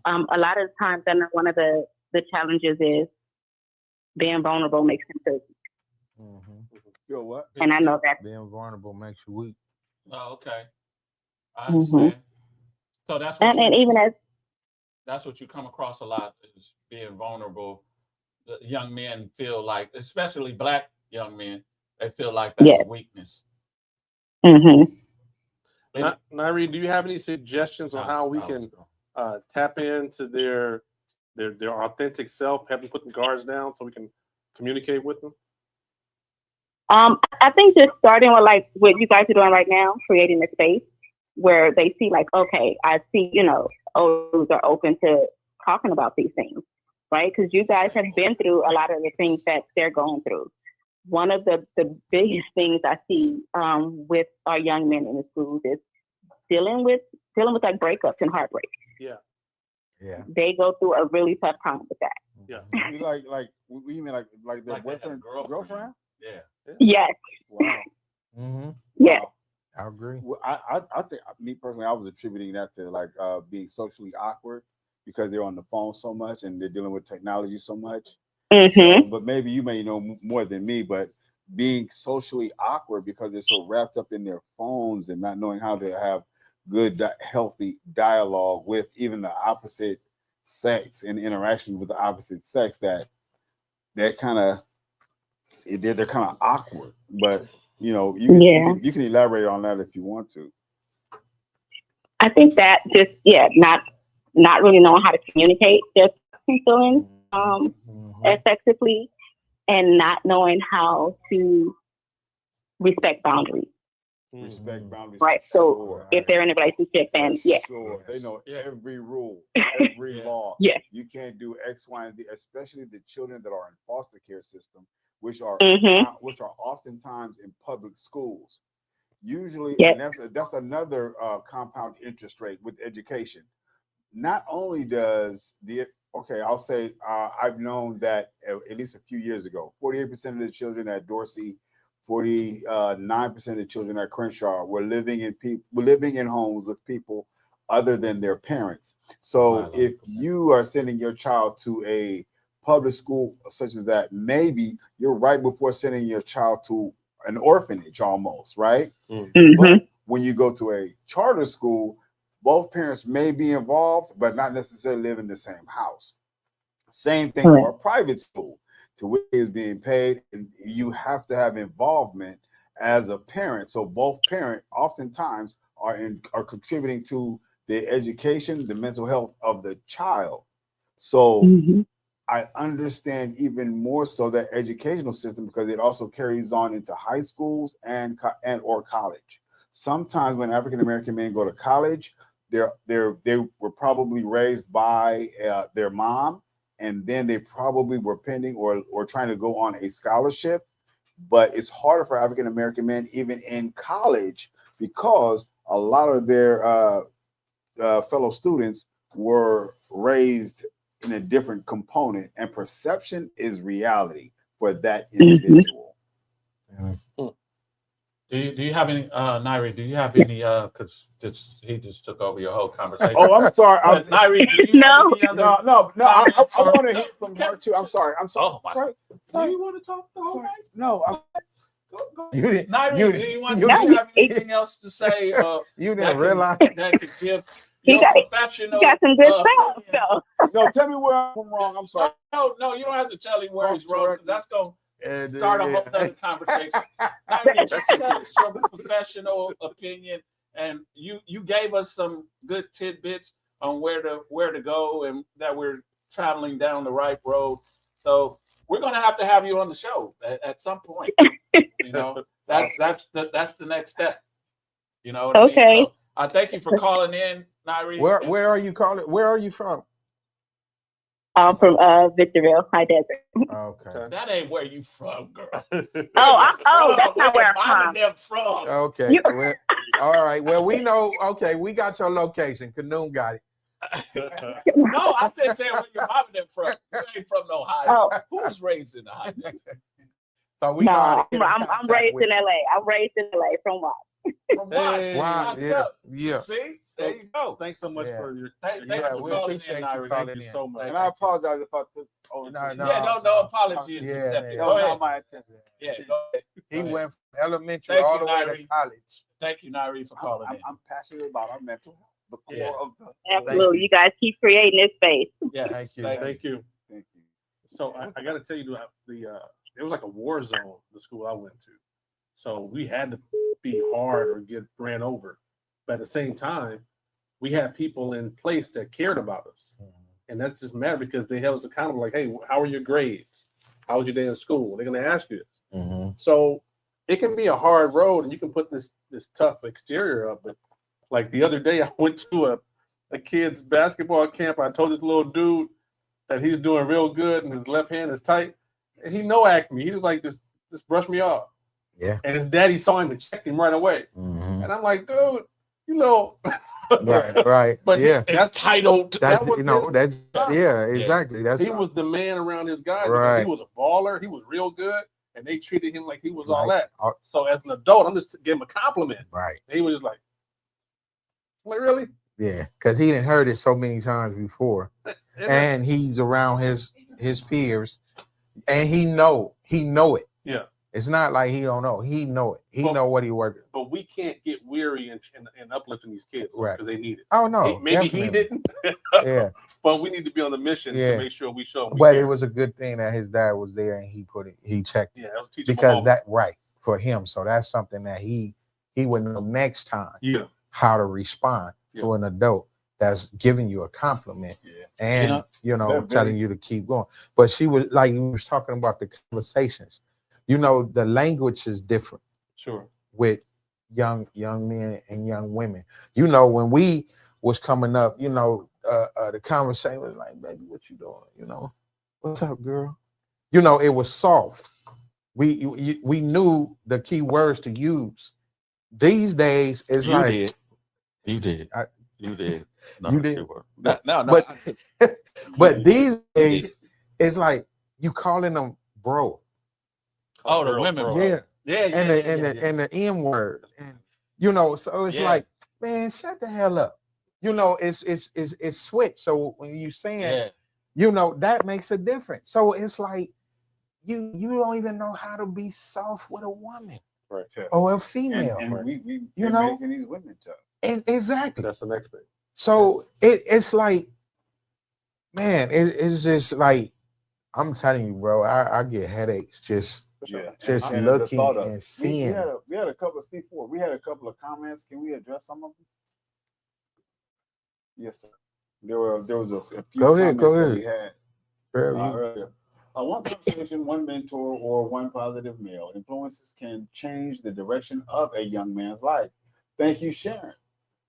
[SPEAKER 5] A lot of times, I know one of the challenges is being vulnerable makes them feel weak.
[SPEAKER 4] Feel what?
[SPEAKER 5] And I know that
[SPEAKER 3] Being vulnerable makes you weak.
[SPEAKER 2] Oh, okay. I understand. So that's what
[SPEAKER 5] and even as
[SPEAKER 2] that's what you come across a lot, is being vulnerable. The young men feel like, especially Black young men, they feel like that's a weakness.
[SPEAKER 1] Nairi, do you have any suggestions on how we can tap into their authentic self, have them put the guards down so we can communicate with them?
[SPEAKER 5] I think just starting with like what you guys are doing right now, creating a space where they see like, okay, I see, olds are open to talking about these things, right? Because you guys have been through a lot of the things that they're going through. One of the biggest things I see with our young men in the schools is dealing with like breakups and heartbreak.
[SPEAKER 1] Yeah.
[SPEAKER 5] They go through a really tough time with that.
[SPEAKER 1] Yeah.
[SPEAKER 4] You you mean like their boyfriend, girlfriend?
[SPEAKER 2] Yeah.
[SPEAKER 5] Yes.
[SPEAKER 4] Wow.
[SPEAKER 5] Yes.
[SPEAKER 4] Wow.
[SPEAKER 3] I agree.
[SPEAKER 4] Well, I think, me personally, I was attributing that to like being socially awkward because they're on the phone so much and they're dealing with technology so much. So, but maybe you may know more than me, but being socially awkward because they're so wrapped up in their phones and not knowing how to have good, healthy dialogue with even the opposite sex and interaction with the opposite sex, that they're kind of awkward. But you can elaborate on that if you want to.
[SPEAKER 5] I think that just not really knowing how to communicate their feelings effectively, and not knowing how to respect boundaries.
[SPEAKER 4] Respect boundaries,
[SPEAKER 5] right? So if they're in a relationship, then
[SPEAKER 4] sure, they know every rule, every law. You can't do X, Y, and Z, especially the children that are in foster care system, which are oftentimes in public schools. Usually, and that's another compound interest rate with education. Not only does I'll say I've known that at least a few years ago, 48% of the children at Dorsey, 49% of the children at Crenshaw were living in homes with people other than their parents. So if you are sending your child to a public school such as that, maybe you're right before sending your child to an orphanage almost, right?
[SPEAKER 5] Mhm.
[SPEAKER 4] But when you go to a charter school, both parents may be involved, but not necessarily live in the same house. Same thing for a private school. Tuition is being paid, and you have to have involvement as a parent. So both parents oftentimes are contributing to the education, the mental health of the child. So
[SPEAKER 5] Mhm.
[SPEAKER 4] I understand even more so that educational system because it also carries on into high schools and or college. Sometimes when African American men go to college, they were probably raised by their mom, and then they probably were pending or trying to go on a scholarship. But it's harder for African American men even in college because a lot of their fellow students were raised in a different component, and perception is reality for that individual.
[SPEAKER 2] Do you have any, Nairi, do you have any, because he just took over your whole conversation.
[SPEAKER 4] Oh, I'm sorry.
[SPEAKER 2] Nairi, do you have any other?
[SPEAKER 4] No. I
[SPEAKER 2] sorry.
[SPEAKER 4] want to hear from her too. I'm sorry.
[SPEAKER 2] Oh, my.
[SPEAKER 4] Sorry.
[SPEAKER 2] Do you want to talk the whole
[SPEAKER 4] Sorry.
[SPEAKER 2] night?
[SPEAKER 4] No.
[SPEAKER 2] Go.
[SPEAKER 3] You didn't.
[SPEAKER 2] Nairi,
[SPEAKER 3] you-
[SPEAKER 2] do you
[SPEAKER 3] you
[SPEAKER 2] have anything else to say?
[SPEAKER 3] You
[SPEAKER 2] that
[SPEAKER 3] didn't realize.
[SPEAKER 2] that could give
[SPEAKER 5] He
[SPEAKER 2] your
[SPEAKER 5] got-
[SPEAKER 2] professional.
[SPEAKER 5] You got some good stuff.
[SPEAKER 2] opinion?
[SPEAKER 5] So.
[SPEAKER 4] No, tell me where I'm wrong. I'm sorry.
[SPEAKER 2] No, you don't have to tell him where he's wrong, because that's going to start a whole other conversation. Nairi, just tell us your professional opinion, and you gave us some good tidbits on where to go and that we're traveling down the right road. So we're going to have you on the show at some point. You know, that's the next step. You know what I mean?
[SPEAKER 5] Okay.
[SPEAKER 2] So I thank you for calling in, Nairi.
[SPEAKER 3] Where are you calling? Where are you from?
[SPEAKER 5] I'm from Victorville, High Desert.
[SPEAKER 3] Okay.
[SPEAKER 2] That ain't where you from, girl.
[SPEAKER 5] That's not where I'm from.
[SPEAKER 2] from.
[SPEAKER 3] Okay. Well, all right. Well, we know. Okay, we got your location. Canoon got it.
[SPEAKER 2] No, I'm just saying where your mom and them from. You ain't from no high.
[SPEAKER 5] Oh.
[SPEAKER 2] Who was raised in the high desert?
[SPEAKER 3] So we know how
[SPEAKER 5] No,
[SPEAKER 3] to get in
[SPEAKER 5] I'm
[SPEAKER 3] contact
[SPEAKER 5] raised
[SPEAKER 3] with
[SPEAKER 5] in
[SPEAKER 3] you.
[SPEAKER 5] LA. I'm raised in LA from what?
[SPEAKER 2] From what?
[SPEAKER 1] Hey,
[SPEAKER 3] Wow. Yeah. Yeah.
[SPEAKER 2] See? There you go.
[SPEAKER 1] Thanks so much
[SPEAKER 3] Yeah.
[SPEAKER 1] for your.
[SPEAKER 2] Thank
[SPEAKER 3] Yeah,
[SPEAKER 2] you
[SPEAKER 3] we
[SPEAKER 2] for calling
[SPEAKER 3] appreciate
[SPEAKER 2] in,
[SPEAKER 3] you
[SPEAKER 2] Nairi.
[SPEAKER 3] calling
[SPEAKER 2] Thank you
[SPEAKER 3] in.
[SPEAKER 2] so much.
[SPEAKER 4] And I apologize if I took over.
[SPEAKER 3] No,
[SPEAKER 4] too.
[SPEAKER 2] Yeah, no apologies
[SPEAKER 3] Yeah,
[SPEAKER 2] accepted.
[SPEAKER 3] yeah.
[SPEAKER 4] That
[SPEAKER 2] Go
[SPEAKER 4] was
[SPEAKER 2] ahead.
[SPEAKER 4] not my intention.
[SPEAKER 2] Yeah, go ahead.
[SPEAKER 3] He
[SPEAKER 2] Go ahead.
[SPEAKER 3] went from elementary
[SPEAKER 2] Thank
[SPEAKER 3] all
[SPEAKER 2] you,
[SPEAKER 3] the way to
[SPEAKER 2] Nairi.
[SPEAKER 3] college.
[SPEAKER 2] Thank you, Nairi, for calling in.
[SPEAKER 4] I'm passionate about our mental health. The core
[SPEAKER 2] Yeah.
[SPEAKER 4] of the.
[SPEAKER 5] Absolutely. You guys keep creating this space.
[SPEAKER 2] Yes,
[SPEAKER 3] Thank you.
[SPEAKER 1] Thank you.
[SPEAKER 4] Thank you.
[SPEAKER 1] So I got to tell you, it was like a war zone, the school I went to. So we had to be hard or get ran over. But at the same time, we had people in place that cared about us. And that's just matter because they held us accountable. Like, hey, how are your grades? How was your day in school? They're going to ask you this.
[SPEAKER 3] Mm-hmm.
[SPEAKER 1] So it can be a hard road and you can put this tough exterior up. But like the other day, I went to a kid's basketball camp. I told this little dude that he's doing real good and his left hand is tight. And he no-act me. He was like, just brush me off.
[SPEAKER 3] Yeah.
[SPEAKER 1] And his daddy saw him and checked him right away.
[SPEAKER 3] Mm-hmm.
[SPEAKER 1] And I'm like, dude, you know.
[SPEAKER 3] Right.
[SPEAKER 1] But
[SPEAKER 3] yeah.
[SPEAKER 1] that's
[SPEAKER 2] Entitled.
[SPEAKER 3] That's
[SPEAKER 1] was
[SPEAKER 3] you know
[SPEAKER 1] his
[SPEAKER 3] that's
[SPEAKER 1] job.
[SPEAKER 3] yeah exactly that's
[SPEAKER 1] he was the man around his guy because
[SPEAKER 3] Right.
[SPEAKER 1] he was a baller. He was real good, and they treated him like he was all
[SPEAKER 3] Like,
[SPEAKER 1] that. So as an adult, I'm just giving him a compliment.
[SPEAKER 3] right.
[SPEAKER 1] And he was just like, really?
[SPEAKER 3] Yeah, because he didn't heard it so many times before,
[SPEAKER 1] And
[SPEAKER 3] and he's around his peers, and he know it.
[SPEAKER 1] Yeah.
[SPEAKER 3] It's not like he don't know. He know it. He
[SPEAKER 1] Well,
[SPEAKER 3] know what he working.
[SPEAKER 1] But we can't get weary in uplifting these kids
[SPEAKER 3] Right.
[SPEAKER 1] because they need it.
[SPEAKER 3] Oh no,
[SPEAKER 1] Maybe
[SPEAKER 3] definitely.
[SPEAKER 1] he didn't,
[SPEAKER 3] Yeah,
[SPEAKER 1] but we need to be on the mission
[SPEAKER 3] Yeah.
[SPEAKER 1] to make sure we show.
[SPEAKER 3] but it was a good thing that his dad was there and he checked it
[SPEAKER 1] that was a teachable
[SPEAKER 3] because
[SPEAKER 1] moment.
[SPEAKER 3] that right for him. So that's something that he would know next time
[SPEAKER 1] Yeah.
[SPEAKER 3] how to respond to an adult that's giving you a compliment
[SPEAKER 4] Yeah.
[SPEAKER 3] and
[SPEAKER 4] That
[SPEAKER 3] telling you to keep going. But she was like you was talking about the conversations. The language is different
[SPEAKER 1] Sure.
[SPEAKER 3] with young men and young women. When we was coming up, the conversation was like, baby, what you doing? What's up, girl? It was soft. We knew the key words to use. These days it's
[SPEAKER 2] You
[SPEAKER 3] like
[SPEAKER 2] did. You did.
[SPEAKER 3] I-
[SPEAKER 2] You did. No,
[SPEAKER 3] You did.
[SPEAKER 2] you were. No.
[SPEAKER 3] but these days it's like you calling them bro.
[SPEAKER 2] Oh, the
[SPEAKER 1] Girl,
[SPEAKER 2] women.
[SPEAKER 1] bro.
[SPEAKER 3] Yeah.
[SPEAKER 2] Yeah,
[SPEAKER 3] And the N word, and so it's
[SPEAKER 2] Yeah.
[SPEAKER 3] like, man, shut the hell up. It's switched. So when you saying
[SPEAKER 2] yeah.
[SPEAKER 3] You know, that makes a difference. So it's like you don't even know how to be soft with a woman
[SPEAKER 1] Right.
[SPEAKER 3] or a female.
[SPEAKER 4] And we
[SPEAKER 3] You
[SPEAKER 4] we're
[SPEAKER 3] know?
[SPEAKER 4] making these women tough.
[SPEAKER 3] And exactly.
[SPEAKER 1] That's the next thing.
[SPEAKER 3] So it's like, man, it's just like, I'm telling you, bro, I get headaches just
[SPEAKER 4] Yeah,
[SPEAKER 3] just
[SPEAKER 4] and the
[SPEAKER 3] looking
[SPEAKER 4] thought of-
[SPEAKER 3] and seeing.
[SPEAKER 4] we had a couple of C4. We had a couple of comments. Can we address some of them? Yes, sir. There was a few
[SPEAKER 3] Go ahead,
[SPEAKER 4] comments
[SPEAKER 3] go
[SPEAKER 4] that we
[SPEAKER 3] ahead.
[SPEAKER 4] had
[SPEAKER 3] Bro,
[SPEAKER 4] earlier. One conversation, one mentor, or one positive male influences can change the direction of a young man's life. Thank you, Sharon.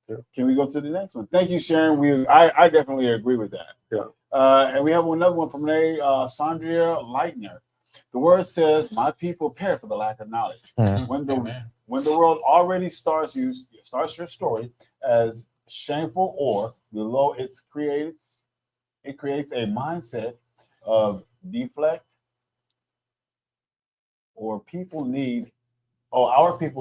[SPEAKER 1] Yeah.
[SPEAKER 4] Can we go to the next one? Thank you, Sharon. I definitely agree with that.
[SPEAKER 1] Yeah.
[SPEAKER 4] And we have another one from Sandria Leitner. The word says, "My people perish for the lack of knowledge."
[SPEAKER 3] Mhm.
[SPEAKER 4] When the
[SPEAKER 2] Amen.
[SPEAKER 4] when the world already starts your story as shameful or below it creates a mindset of deflect, or our people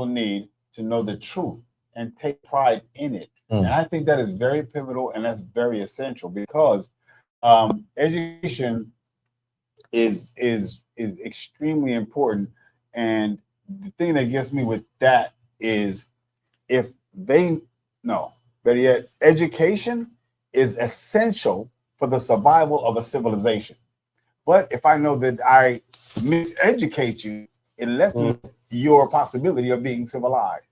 [SPEAKER 4] need to know the truth and take pride in it.
[SPEAKER 3] Mm.
[SPEAKER 4] And I think that is very pivotal and that's very essential because education is extremely important. And the thing that gets me with that is if they no, better yet, education is essential for the survival of a civilization. But if I know that I miseducate you, it lessens your possibility of being civilized.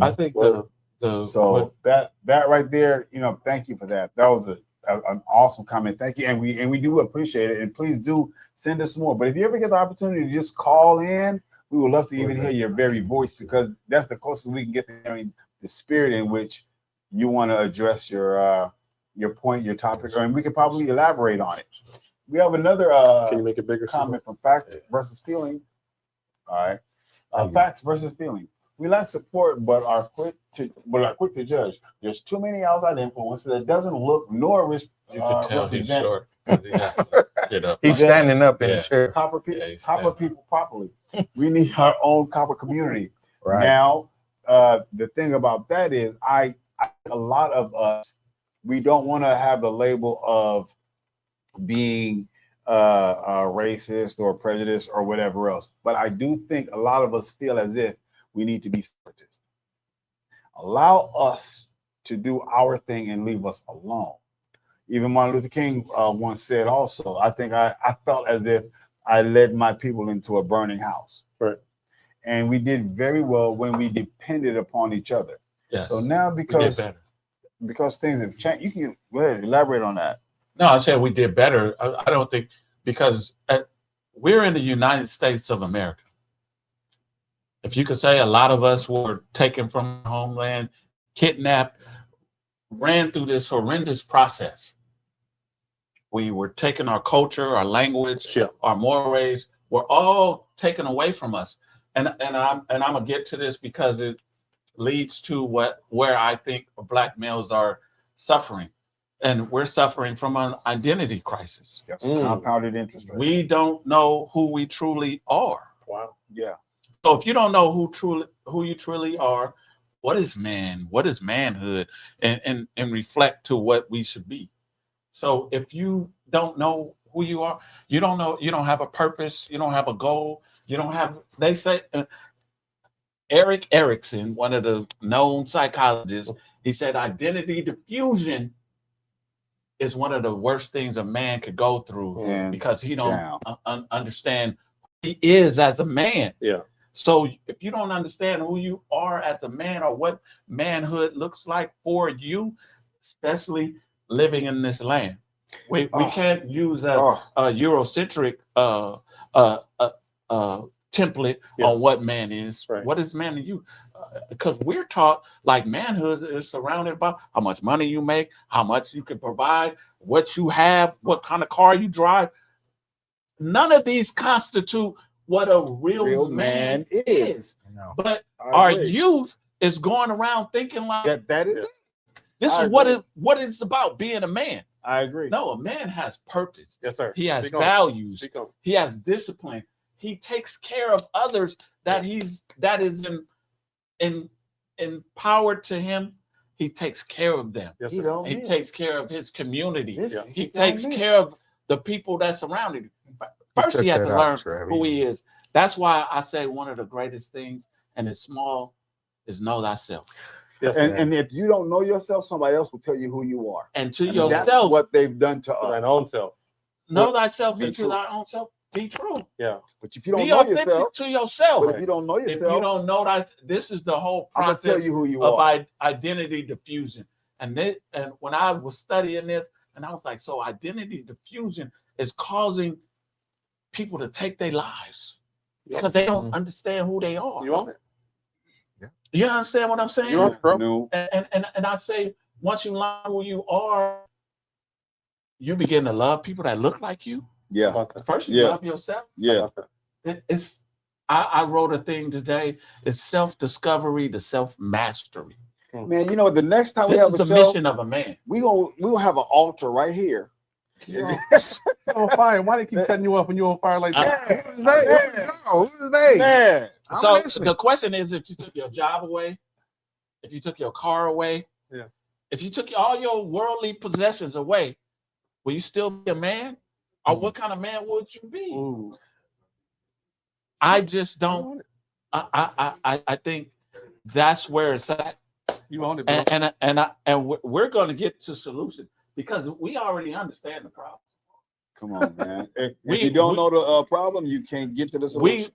[SPEAKER 2] I think
[SPEAKER 4] So that right there, thank you for that. That was an awesome comment. Thank you, and we do appreciate it. And please do send us more. But if you ever get the opportunity to just call in, we would love to even hear your very voice because that's the closest we can get to hearing the spirit in which you want to address your point, your topic, and we could probably elaborate on it. We have another
[SPEAKER 1] Can you make it bigger?
[SPEAKER 4] comment from Facts versus Feelings. All right, Facts versus Feelings. We lack support, but are quick to judge. There's too many outside influences that doesn't look nor
[SPEAKER 2] you can tell he's
[SPEAKER 4] represent
[SPEAKER 2] short.
[SPEAKER 3] He's standing up in the
[SPEAKER 2] Yeah.
[SPEAKER 3] chair.
[SPEAKER 4] copper
[SPEAKER 2] Yeah,
[SPEAKER 4] people properly. We need our own copper community.
[SPEAKER 3] Right.
[SPEAKER 4] Now, the thing about that is, a lot of us, we don't want to have the label of being racist or prejudiced or whatever else. But I do think a lot of us feel as if we need to be separatists. Allow us to do our thing and leave us alone. Even Martin Luther King once said also, I think I felt as if I led my people into a burning house.
[SPEAKER 1] Right.
[SPEAKER 4] And we did very well when we depended upon each other.
[SPEAKER 2] Yes.
[SPEAKER 4] So now
[SPEAKER 2] we did
[SPEAKER 4] because things have changed, you can go ahead, elaborate on that.
[SPEAKER 2] No, I said we did better. I don't think because we're in the United States of America. If you could say a lot of us were taken from our homeland, kidnapped, ran through this horrendous process. We were taking our culture, our language, our mores, were all taken away from us. And I'm gonna get to this because it leads to where I think Black males are suffering. And we're suffering from an identity crisis.
[SPEAKER 4] That's compounded interest rate.
[SPEAKER 2] We don't know who we truly are.
[SPEAKER 1] Wow.
[SPEAKER 4] Yeah.
[SPEAKER 2] So if you don't know who you truly are, what is man? What is manhood? And reflect to what we should be. So if you don't know who you are, you don't know, you don't have a purpose, you don't have a goal, you don't have, they say, Eric Erickson, one of the known psychologists, he said identity diffusion is one of the worst things a man could go through because he don't understand who he is as a man.
[SPEAKER 1] Yeah.
[SPEAKER 2] So if you don't understand who you are as a man or what manhood looks like for you, especially living in this land, we can't use a Eurocentric template on what man is.
[SPEAKER 1] Right.
[SPEAKER 2] What is man to you? Because we're taught like manhood is surrounded by how much money you make, how much you can provide, what you have, what kind of car you drive. None of these constitute what a real man is.
[SPEAKER 3] No.
[SPEAKER 2] But our youth is going around thinking like
[SPEAKER 4] that is
[SPEAKER 2] this is what it's about, being a man.
[SPEAKER 4] I agree.
[SPEAKER 2] No, a man has purpose.
[SPEAKER 1] Yes, sir.
[SPEAKER 2] He has
[SPEAKER 1] Speak on.
[SPEAKER 2] values.
[SPEAKER 1] Speak on.
[SPEAKER 2] He has discipline. He takes care of others that is empowered to him. he takes care of them.
[SPEAKER 1] Yes,
[SPEAKER 6] He
[SPEAKER 1] sir.
[SPEAKER 6] don't
[SPEAKER 2] He
[SPEAKER 6] miss.
[SPEAKER 2] takes care of his community.
[SPEAKER 6] This-
[SPEAKER 1] Yeah.
[SPEAKER 2] He
[SPEAKER 6] don't
[SPEAKER 2] takes
[SPEAKER 6] miss.
[SPEAKER 2] care of the people that surround him. First,
[SPEAKER 3] took
[SPEAKER 2] he had
[SPEAKER 3] that
[SPEAKER 2] to
[SPEAKER 3] out,
[SPEAKER 2] learn
[SPEAKER 3] Trev.
[SPEAKER 2] who he is. That's why I say one of the greatest things, and it's small, is know thyself.
[SPEAKER 1] Yes,
[SPEAKER 4] And,
[SPEAKER 1] sir.
[SPEAKER 4] and if you don't know yourself, somebody else will tell you who you are.
[SPEAKER 2] And to
[SPEAKER 4] And
[SPEAKER 2] yourself,
[SPEAKER 4] that's what they've done to
[SPEAKER 1] For thine
[SPEAKER 4] us.
[SPEAKER 1] own self.
[SPEAKER 2] know thyself
[SPEAKER 4] Be
[SPEAKER 2] and to
[SPEAKER 4] true.
[SPEAKER 2] thy own self. Be true.
[SPEAKER 1] Yeah.
[SPEAKER 4] But if you don't
[SPEAKER 2] Be
[SPEAKER 4] know
[SPEAKER 2] authentic
[SPEAKER 4] yourself,
[SPEAKER 2] to yourself.
[SPEAKER 4] but if you don't know
[SPEAKER 2] If you
[SPEAKER 4] yourself,
[SPEAKER 2] don't know that, this is the whole
[SPEAKER 4] I'm gonna tell
[SPEAKER 2] process
[SPEAKER 4] you who you
[SPEAKER 2] of
[SPEAKER 4] are.
[SPEAKER 2] identity diffusion. And when I was studying this, and I was like, so identity diffusion is causing people to take their lives because they don't understand who they are.
[SPEAKER 1] You own it.
[SPEAKER 2] You understand what I'm saying?
[SPEAKER 1] You own it, bro.
[SPEAKER 4] No.
[SPEAKER 2] And I say, once you learn who you are, you begin to love people that look like you.
[SPEAKER 4] Yeah.
[SPEAKER 1] About that.
[SPEAKER 2] First, you
[SPEAKER 4] Yeah.
[SPEAKER 2] love yourself.
[SPEAKER 4] Yeah.
[SPEAKER 1] About that.
[SPEAKER 2] I wrote a thing today. It's self-discovery to self-mastery.
[SPEAKER 4] Man, you know what? The next time we
[SPEAKER 2] This
[SPEAKER 4] have
[SPEAKER 2] is
[SPEAKER 4] a
[SPEAKER 2] the
[SPEAKER 4] show,
[SPEAKER 2] mission of a man.
[SPEAKER 4] we gonna have an altar right here.
[SPEAKER 1] It's on fire. Why they keep cutting you off when you're on fire like that?
[SPEAKER 3] Who's they? No, who's they?
[SPEAKER 4] Man,
[SPEAKER 3] I'm
[SPEAKER 2] So
[SPEAKER 3] listening.
[SPEAKER 2] the question is, if you took your job away, if you took your car away,
[SPEAKER 1] Yeah.
[SPEAKER 2] if you took all your worldly possessions away, will you still be a man? Or what kind of man would you be?
[SPEAKER 1] Ooh.
[SPEAKER 2] I just don't. I think that's where it's at,
[SPEAKER 1] You own it, bro.
[SPEAKER 2] and we're going to get to solutions because we already understand the problem.
[SPEAKER 4] come on, man. If
[SPEAKER 2] We-
[SPEAKER 4] you don't
[SPEAKER 2] we-
[SPEAKER 4] know the problem, you can't get to the solution.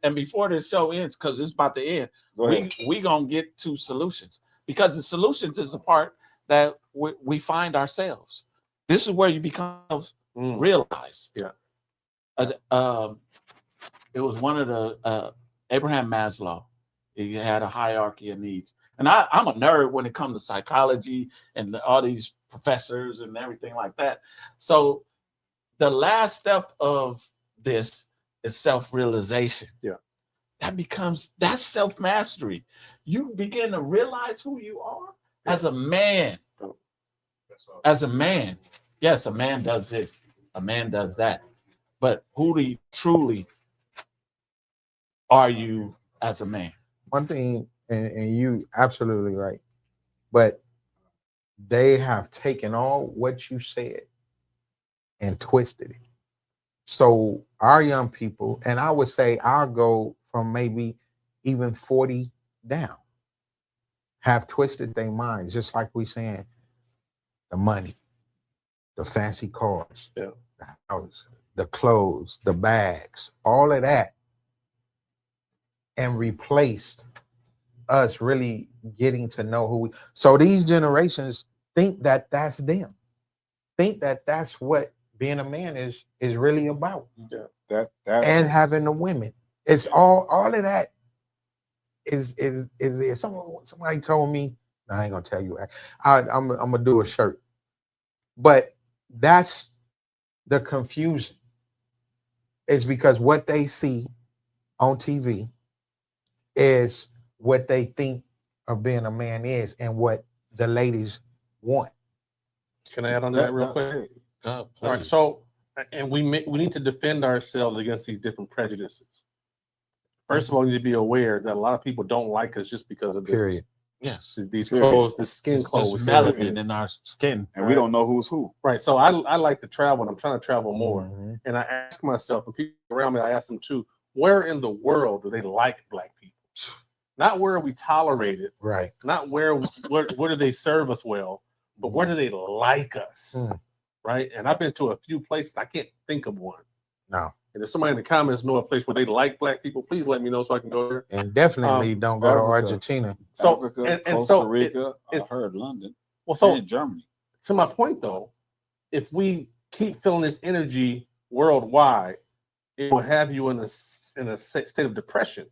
[SPEAKER 2] And before this show ends, because it's about to end,
[SPEAKER 4] Go ahead.
[SPEAKER 2] we gonna get to solutions because the solutions is the part that we find ourselves. This is where you become realized.
[SPEAKER 1] Yeah.
[SPEAKER 2] It was one of the Abraham Maslow. He had a hierarchy of needs, and I'm a nerd when it comes to psychology and all these professors and everything like that. So the last step of this is self-realization.
[SPEAKER 1] Yeah.
[SPEAKER 2] That's self-mastery. You begin to realize who you are as a man. As a man. Yes, a man does this, a man does that. But who do you truly are you as a man?
[SPEAKER 3] One thing, and you absolutely right, but they have taken all what you said and twisted it. So our young people, and I would say I'll go from maybe even 40 down, have twisted their minds, just like we saying the money, the fancy cars,
[SPEAKER 1] Yeah.
[SPEAKER 3] the house, the clothes, the bags, all of that, and replaced us really getting to know who we. So these generations think that that's them, think that that's what being a man is really about,
[SPEAKER 4] That
[SPEAKER 3] and having the women. It's all of that is somebody told me. No, I ain't gonna tell you. I'm gonna do a shirt, but that's the confusion. It's because what they see on TV is what they think of being a man is, and what the ladies want.
[SPEAKER 1] Can I add on to that real quick?
[SPEAKER 2] God,
[SPEAKER 1] All right.
[SPEAKER 2] please.
[SPEAKER 1] So, and we need to defend ourselves against these different prejudices. First of all, we need to be aware that a lot of people don't like us just because of this.
[SPEAKER 3] Period.
[SPEAKER 2] Yes.
[SPEAKER 1] These
[SPEAKER 4] Period.
[SPEAKER 1] clothes, the skin
[SPEAKER 2] It's
[SPEAKER 1] clothes.
[SPEAKER 2] just melanin in our skin.
[SPEAKER 4] and we don't know who's who.
[SPEAKER 1] Right. So I like to travel, and I'm trying to travel more.
[SPEAKER 3] Mhm.
[SPEAKER 1] And I ask myself, and people around me, I ask them too, where in the world do they like black people? Not where we tolerate it,
[SPEAKER 3] Right.
[SPEAKER 1] not where do they serve us well, but where do they like us?
[SPEAKER 3] Mm.
[SPEAKER 1] Right. And I've been to a few places, I can't think of one.
[SPEAKER 3] No.
[SPEAKER 1] And if somebody in the comments know a place where they like black people, please let me know so I can go there.
[SPEAKER 3] And definitely don't go to
[SPEAKER 4] Africa.
[SPEAKER 3] Argentina.
[SPEAKER 1] So
[SPEAKER 4] Africa,
[SPEAKER 1] and
[SPEAKER 4] Costa
[SPEAKER 1] so
[SPEAKER 4] Rica, I
[SPEAKER 1] it-
[SPEAKER 4] heard London,
[SPEAKER 1] well, so
[SPEAKER 4] and Germany.
[SPEAKER 1] to my point though, if we keep feeling this energy worldwide, it will have you in a state of depression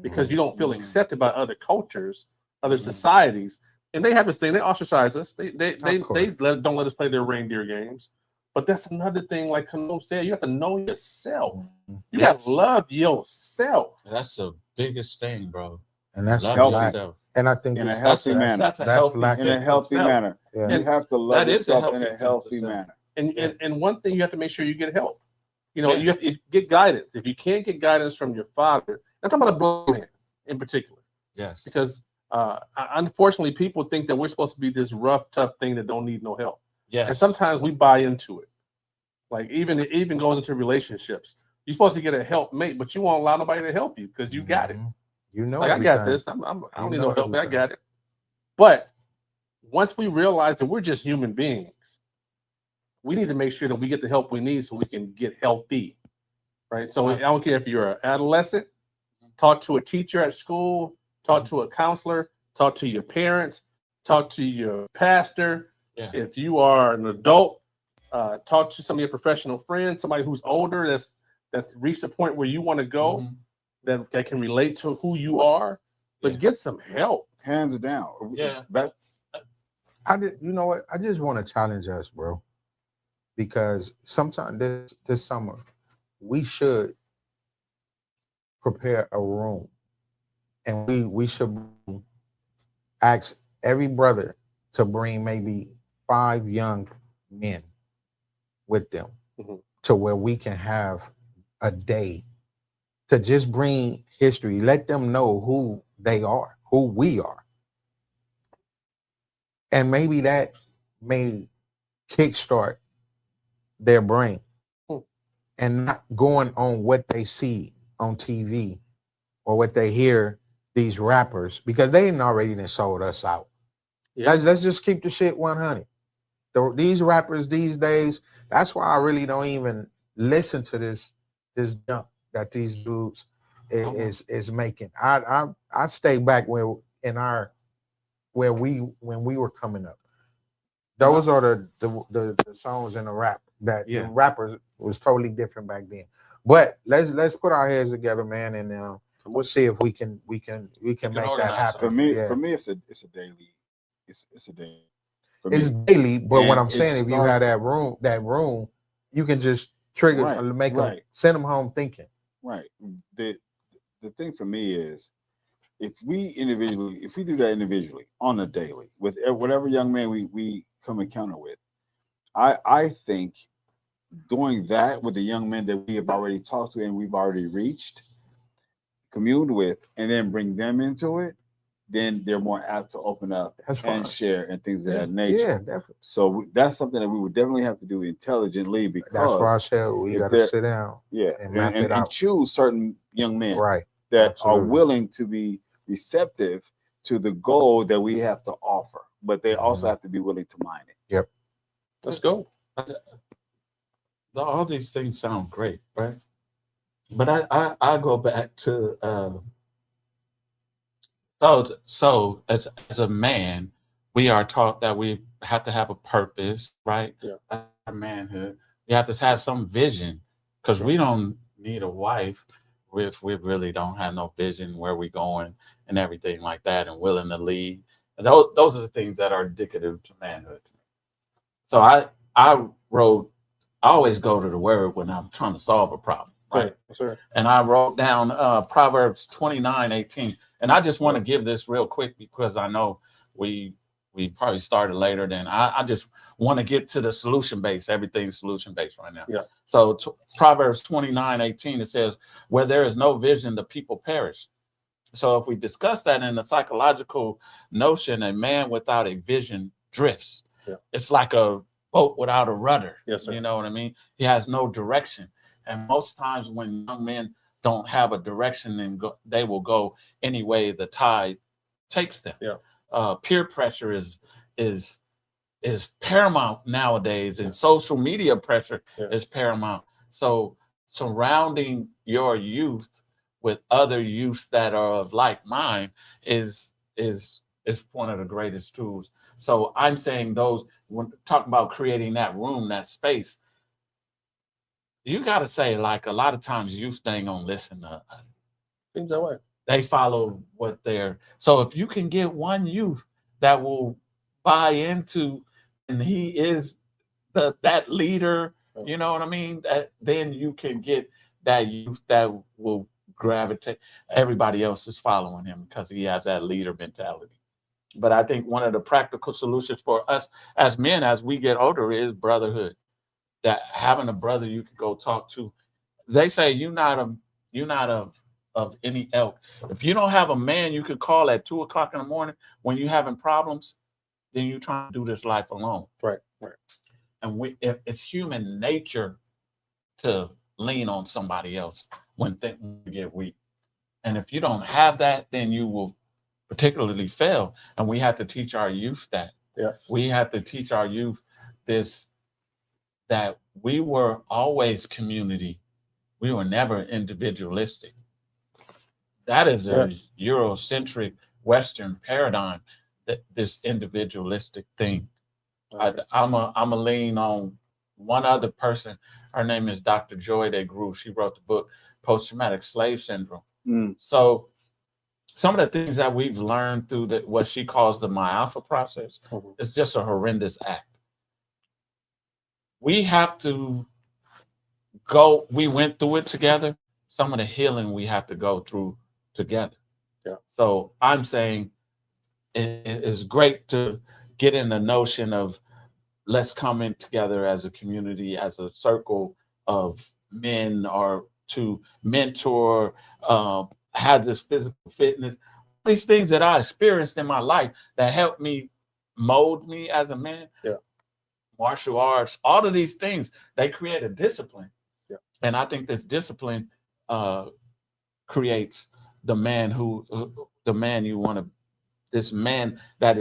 [SPEAKER 1] because you don't feel
[SPEAKER 4] Mhm.
[SPEAKER 1] accepted by other cultures, other
[SPEAKER 4] Mhm.
[SPEAKER 1] societies, and they have this thing. They ostracize us. They
[SPEAKER 3] course.
[SPEAKER 1] don't let us play their reindeer games. But that's another thing. Like Kano said, you have to know yourself. You got to love yourself.
[SPEAKER 2] That's the biggest thing, bro.
[SPEAKER 3] And that's
[SPEAKER 2] Love
[SPEAKER 4] healthy.
[SPEAKER 3] black.
[SPEAKER 2] yourself.
[SPEAKER 3] And I think
[SPEAKER 4] In a
[SPEAKER 3] it's-
[SPEAKER 4] healthy
[SPEAKER 3] that's-
[SPEAKER 4] manner.
[SPEAKER 2] That's a
[SPEAKER 3] That's
[SPEAKER 2] healthy
[SPEAKER 3] black.
[SPEAKER 4] In a healthy
[SPEAKER 2] self.
[SPEAKER 4] manner.
[SPEAKER 3] Yeah.
[SPEAKER 4] You have to love
[SPEAKER 2] That is the
[SPEAKER 4] yourself in
[SPEAKER 2] healthy
[SPEAKER 4] a healthy
[SPEAKER 2] sense of self.
[SPEAKER 4] manner.
[SPEAKER 1] And one thing you have to make sure you get help. You know,
[SPEAKER 2] Yeah.
[SPEAKER 1] you have to get guidance. If you can't get guidance from your father, I'm talking about a black man in particular,
[SPEAKER 2] Yes.
[SPEAKER 1] because Unfortunately, people think that we're supposed to be this rough, tough thing that don't need no help.
[SPEAKER 2] Yeah.
[SPEAKER 1] And sometimes we buy into it. Like it even goes into relationships. You're supposed to get a helpmate, but you won't allow nobody to help you because you got it.
[SPEAKER 3] You know,
[SPEAKER 1] Like I got this. I don't need no help. I got it. But once we realize that we're just human beings, we need to make sure that we get the help we need so we can get healthy, right? So I don't care if you're an adolescent, talk to a teacher at school, talk to a counselor, talk to your parents, talk to your pastor.
[SPEAKER 2] Yeah.
[SPEAKER 1] If you are an adult, talk to some of your professional friends, somebody who's older that's reached a point where you want to go, that can relate to who you are, but get some help.
[SPEAKER 4] Hands down.
[SPEAKER 2] Yeah.
[SPEAKER 3] You know what? I just want to challenge us, bro, because sometime this summer we should prepare a room, and we should ask every brother to bring maybe 5 young men with them to where we can have a day to just bring history, let them know who they are, who we are. And maybe that may kickstart their brain and not going on what they see on TV or what they hear these rappers, because they ain't already done sold us out.
[SPEAKER 1] Yeah.
[SPEAKER 3] Let's just keep the shit 100. These rappers these days, that's why I really don't even listen to this junk that these dudes is making. I stay back when we were coming up. Those are the songs in the rap that the rappers was totally different back then. But let's put our heads together, man, and we'll see if we can make that happen.
[SPEAKER 4] For me, it's a daily. It's a daily.
[SPEAKER 3] It's daily, but what I'm saying, if you have that room, you can just trigger, them, send them home thinking.
[SPEAKER 4] Right. The thing for me is, if we do that individually on a daily with whatever young man we come encounter with, I think doing that with the young men that we have already talked to and we've already reached, communed with, and then bring them into it, then they're more apt to open up and share and things of that nature.
[SPEAKER 3] Yeah, definitely.
[SPEAKER 4] So that's something that we would definitely have to do intelligently, because
[SPEAKER 3] that's why I said we got to sit down, and map it out,
[SPEAKER 4] and choose certain young men,
[SPEAKER 3] that
[SPEAKER 4] are willing to be receptive to the goal that we have to offer, but they also have to be willing to mine it.
[SPEAKER 3] Yep.
[SPEAKER 1] Let's go.
[SPEAKER 2] All these things sound great, right? But I go back to so as a man, we are taught that we have to have a purpose, right?
[SPEAKER 1] Yeah.
[SPEAKER 2] Our manhood. You have to have some vision, because we don't need a wife if we really don't have no vision where we're going and everything like that, and willing to lead. And those are the things that are indicative to manhood. So I always go to the word when I'm trying to solve a problem. Right.
[SPEAKER 1] Sure.
[SPEAKER 2] And I wrote down Proverbs 29:18. And I just want to give this real quick, because I know we probably started later than I just want to get to the solution base. Everything's solution based right now.
[SPEAKER 1] Yeah.
[SPEAKER 2] So Proverbs 29:18, it says, where there is no vision, the people perish. So if we discuss that in the psychological notion, a man without a vision drifts.
[SPEAKER 1] Yeah.
[SPEAKER 2] It's like a boat without a rudder.
[SPEAKER 1] Yes, sir.
[SPEAKER 2] You know what I mean? He has no direction. And most times when young men don't have a direction, and they will go any way the tide takes them.
[SPEAKER 1] Yeah.
[SPEAKER 2] Peer pressure is paramount nowadays, and social media pressure is paramount. So surrounding your youth with other youth that are of like mind is one of the greatest tools. So I'm saying when talking about creating that room, that space, you got to say, like, a lot of times youth ain't gonna listen to us.
[SPEAKER 1] Seems that way.
[SPEAKER 2] They follow what they're. So if you can get one youth that will buy into, and he is that leader, you know what I mean? Then you can get that youth that will gravitate. Everybody else is following him because he has that leader mentality. But I think one of the practical solutions for us as men, as we get older, is brotherhood. That having a brother you can go talk to. They say you're not of any ilk. If you don't have a man you could call at 2 o'clock in the morning when you're having problems, then you're trying to do this life alone.
[SPEAKER 1] Right.
[SPEAKER 2] And it's human nature to lean on somebody else when things get weak. And if you don't have that, then you will particularly fail. And we have to teach our youth that.
[SPEAKER 1] Yes.
[SPEAKER 2] We have to teach our youth this, that we were always community. We were never individualistic. That is a
[SPEAKER 1] Yes.
[SPEAKER 2] Eurocentric Western paradigm, that this individualistic thing. I'm a lean on one other person. Her name is Dr. Joy DeGruy. She wrote the book Post-Traumatic Slave Syndrome. So some of the things that we've learned through what she calls the myalpha process is just a horrendous act. We have to go, we went through it together. Some of the healing we have to go through together.
[SPEAKER 1] Yeah.
[SPEAKER 2] So I'm saying it's great to get in the notion of let's come in together as a community, as a circle of men, or to mentor, have this physical fitness, these things that I experienced in my life that helped me mold me as a man.
[SPEAKER 1] Yeah.
[SPEAKER 2] Martial arts, all of these things, they create a discipline.
[SPEAKER 1] Yeah.
[SPEAKER 2] And I think this discipline creates the man the man you want to, this man that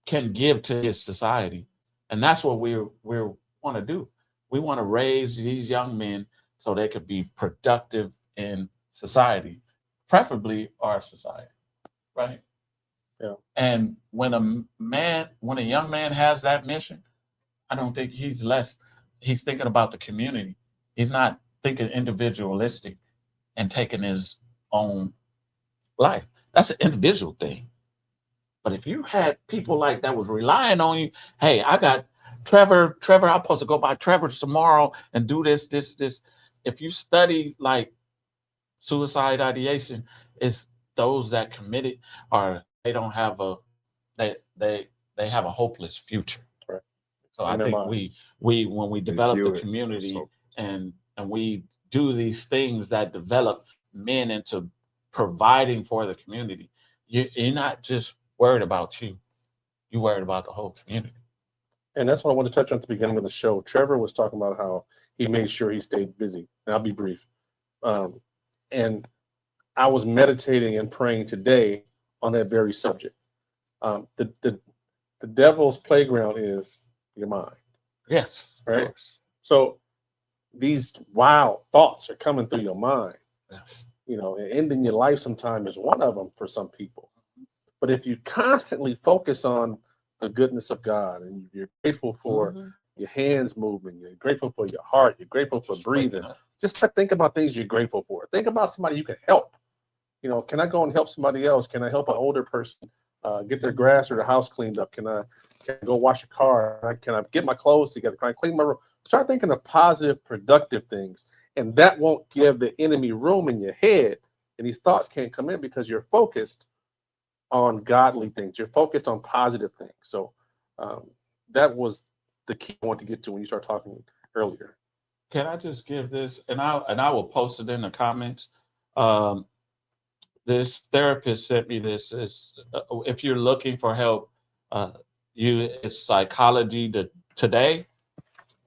[SPEAKER 2] can give to his society. And that's what we want to do. We want to raise these young men so they could be productive in society, preferably our society, right?
[SPEAKER 1] Yeah.
[SPEAKER 2] And when a young man has that mission, I don't think he's thinking about the community. He's not thinking individualistic and taking his own life. That's an individual thing. But if you had people like that was relying on you, hey, I got Trevor, I'm supposed to go by Trevor's tomorrow and do this. If you study like suicide ideation, it's those that committed they don't have they have a hopeless future.
[SPEAKER 1] Right.
[SPEAKER 2] So I think we when we develop the community and we do these things that develop men into providing for the community, you're not just worried about you. You're worried about the whole community.
[SPEAKER 1] And that's what I wanted to touch on at the beginning of the show. Trevor was talking about how he made sure he stayed busy. And I'll be brief. And I was meditating and praying today on that very subject. The devil's playground is your mind.
[SPEAKER 2] Yes.
[SPEAKER 1] Right. So these wild thoughts are coming through your mind.
[SPEAKER 2] Yes.
[SPEAKER 1] You know, and ending your life sometime is one of them for some people. But if you constantly focus on the goodness of God and you're grateful for your hands moving, you're grateful for your heart, you're grateful for breathing, just try to think about things you're grateful for. Think about somebody you can help. You know, can I go and help somebody else? Can I help an older person get their grass or their house cleaned up? Can I go wash a car? Can I get my clothes together? Can I clean my room? Start thinking of positive, productive things. And that won't give the enemy room in your head. And these thoughts can't come in because you're focused on godly things. You're focused on positive things. So that was the key I want to get to when you start talking earlier.
[SPEAKER 2] Can I just give this, and I will post it in the comments. This therapist sent me this. If you're looking for help, it's Psychology Today,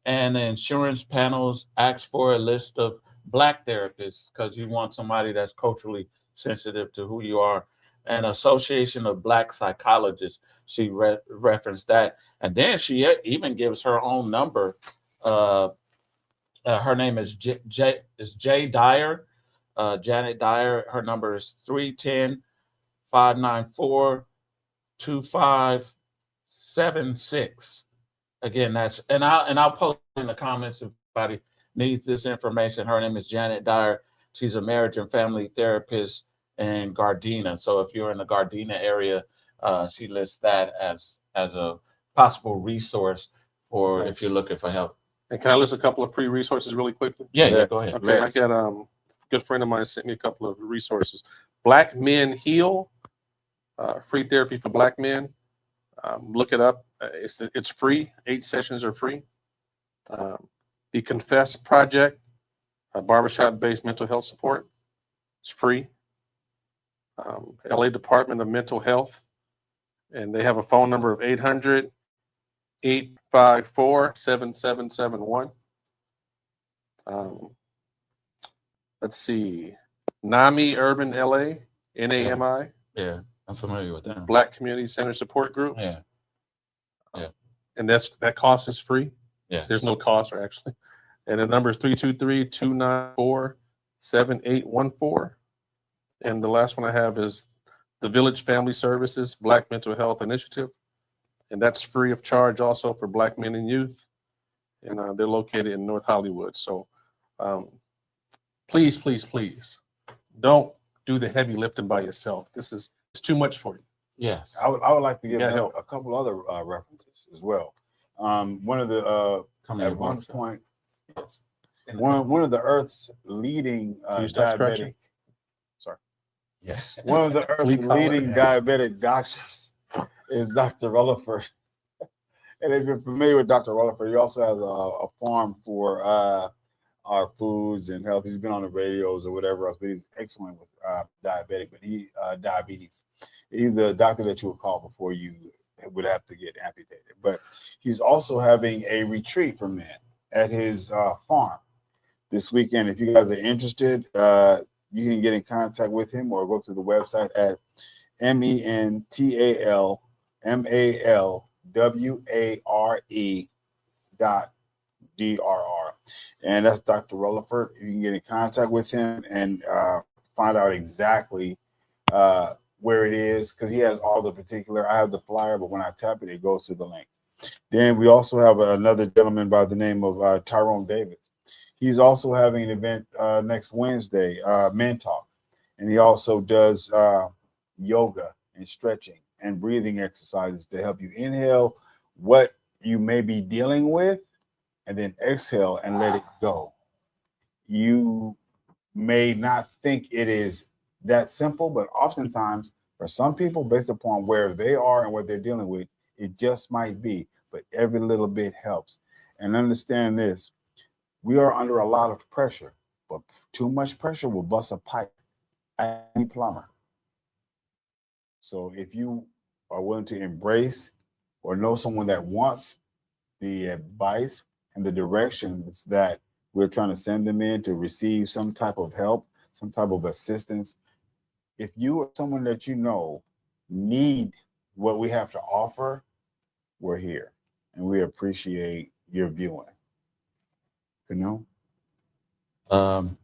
[SPEAKER 2] and the insurance panels ask for a list of Black therapists because you want somebody that's culturally sensitive to who you are. And Association of Black Psychologists, she referenced that. And then she even gives her own number. Her name is Jay Dyer, Janet Dyer. Her number is 310-594-2576. Again, I'll post in the comments if anybody needs this information. Her name is Janet Dyer. She's a marriage and family therapist in Gardena. So if you're in the Gardena area, she lists that as a possible resource for if you're looking for help.
[SPEAKER 1] And can I list a couple of free resources really quickly?
[SPEAKER 2] Yeah, go ahead.
[SPEAKER 1] Okay, I got a good friend of mine sent me a couple of resources. Black Men Heal, free therapy for Black men. Look it up. It's free. 8 sessions are free. The Confess Project, a barbershop-based mental health support. It's free. LA Department of Mental Health, and they have a phone number of 800-854-7771. Let's see, NAMI Urban LA, NAMI,
[SPEAKER 2] Yeah, I'm familiar with them.
[SPEAKER 1] Black Community Center Support Groups.
[SPEAKER 2] Yeah. Yeah.
[SPEAKER 1] And that cost is free.
[SPEAKER 2] Yeah.
[SPEAKER 1] There's no cost, or actually. And the number is 323-294-7814. And the last one I have is the Village Family Services Black Mental Health Initiative. And that's free of charge also for Black men and youth. And they're located in North Hollywood. So please, please, please don't do the heavy lifting by yourself. It's too much for you.
[SPEAKER 2] Yes.
[SPEAKER 4] I would like to give
[SPEAKER 1] Yeah,
[SPEAKER 4] them
[SPEAKER 1] help.
[SPEAKER 4] a couple other references as well. One of the
[SPEAKER 2] Come in
[SPEAKER 4] at
[SPEAKER 2] your
[SPEAKER 4] one
[SPEAKER 2] box.
[SPEAKER 4] point, yes, one of the Earth's leading
[SPEAKER 1] Can you stop
[SPEAKER 4] diabetic.
[SPEAKER 1] scratching?
[SPEAKER 4] Sorry,
[SPEAKER 3] Yes.
[SPEAKER 4] one of the Earth's
[SPEAKER 1] Leak collar.
[SPEAKER 4] leading diabetic doctors is Dr. Rutherford. And if you're familiar with Dr. Rutherford, he also has a farm for our foods and health. He's been on the radios or whatever else, but he's excellent with diabetes. He's the doctor that you would call before you would have to get amputated. But he's also having a retreat for men at his farm this weekend. If you guys are interested, you can get in contact with him or go to the website at mentalware.drr. And that's Dr. Rutherford. You can get in contact with him and find out exactly where it is, because he has all the particular. I have the flyer, but when I tap it, it goes to the link. Then we also have another gentleman by the name of Tyrone Davis. He's also having an event next Wednesday, Men Talk. And he also does yoga and stretching and breathing exercises to help you inhale what you may be dealing with and then exhale and let it go. You may not think it is that simple, but oftentimes for some people, based upon where they are and what they're dealing with, it just might be, but every little bit helps. And understand this, we are under a lot of pressure, but too much pressure will bust a pipe. Any plumber. So if you are willing to embrace or know someone that wants the advice and the directions that we're trying to send them in to receive some type of help, some type of assistance, if you or someone that you know need what we have to offer, we're here and we appreciate your viewing. You know?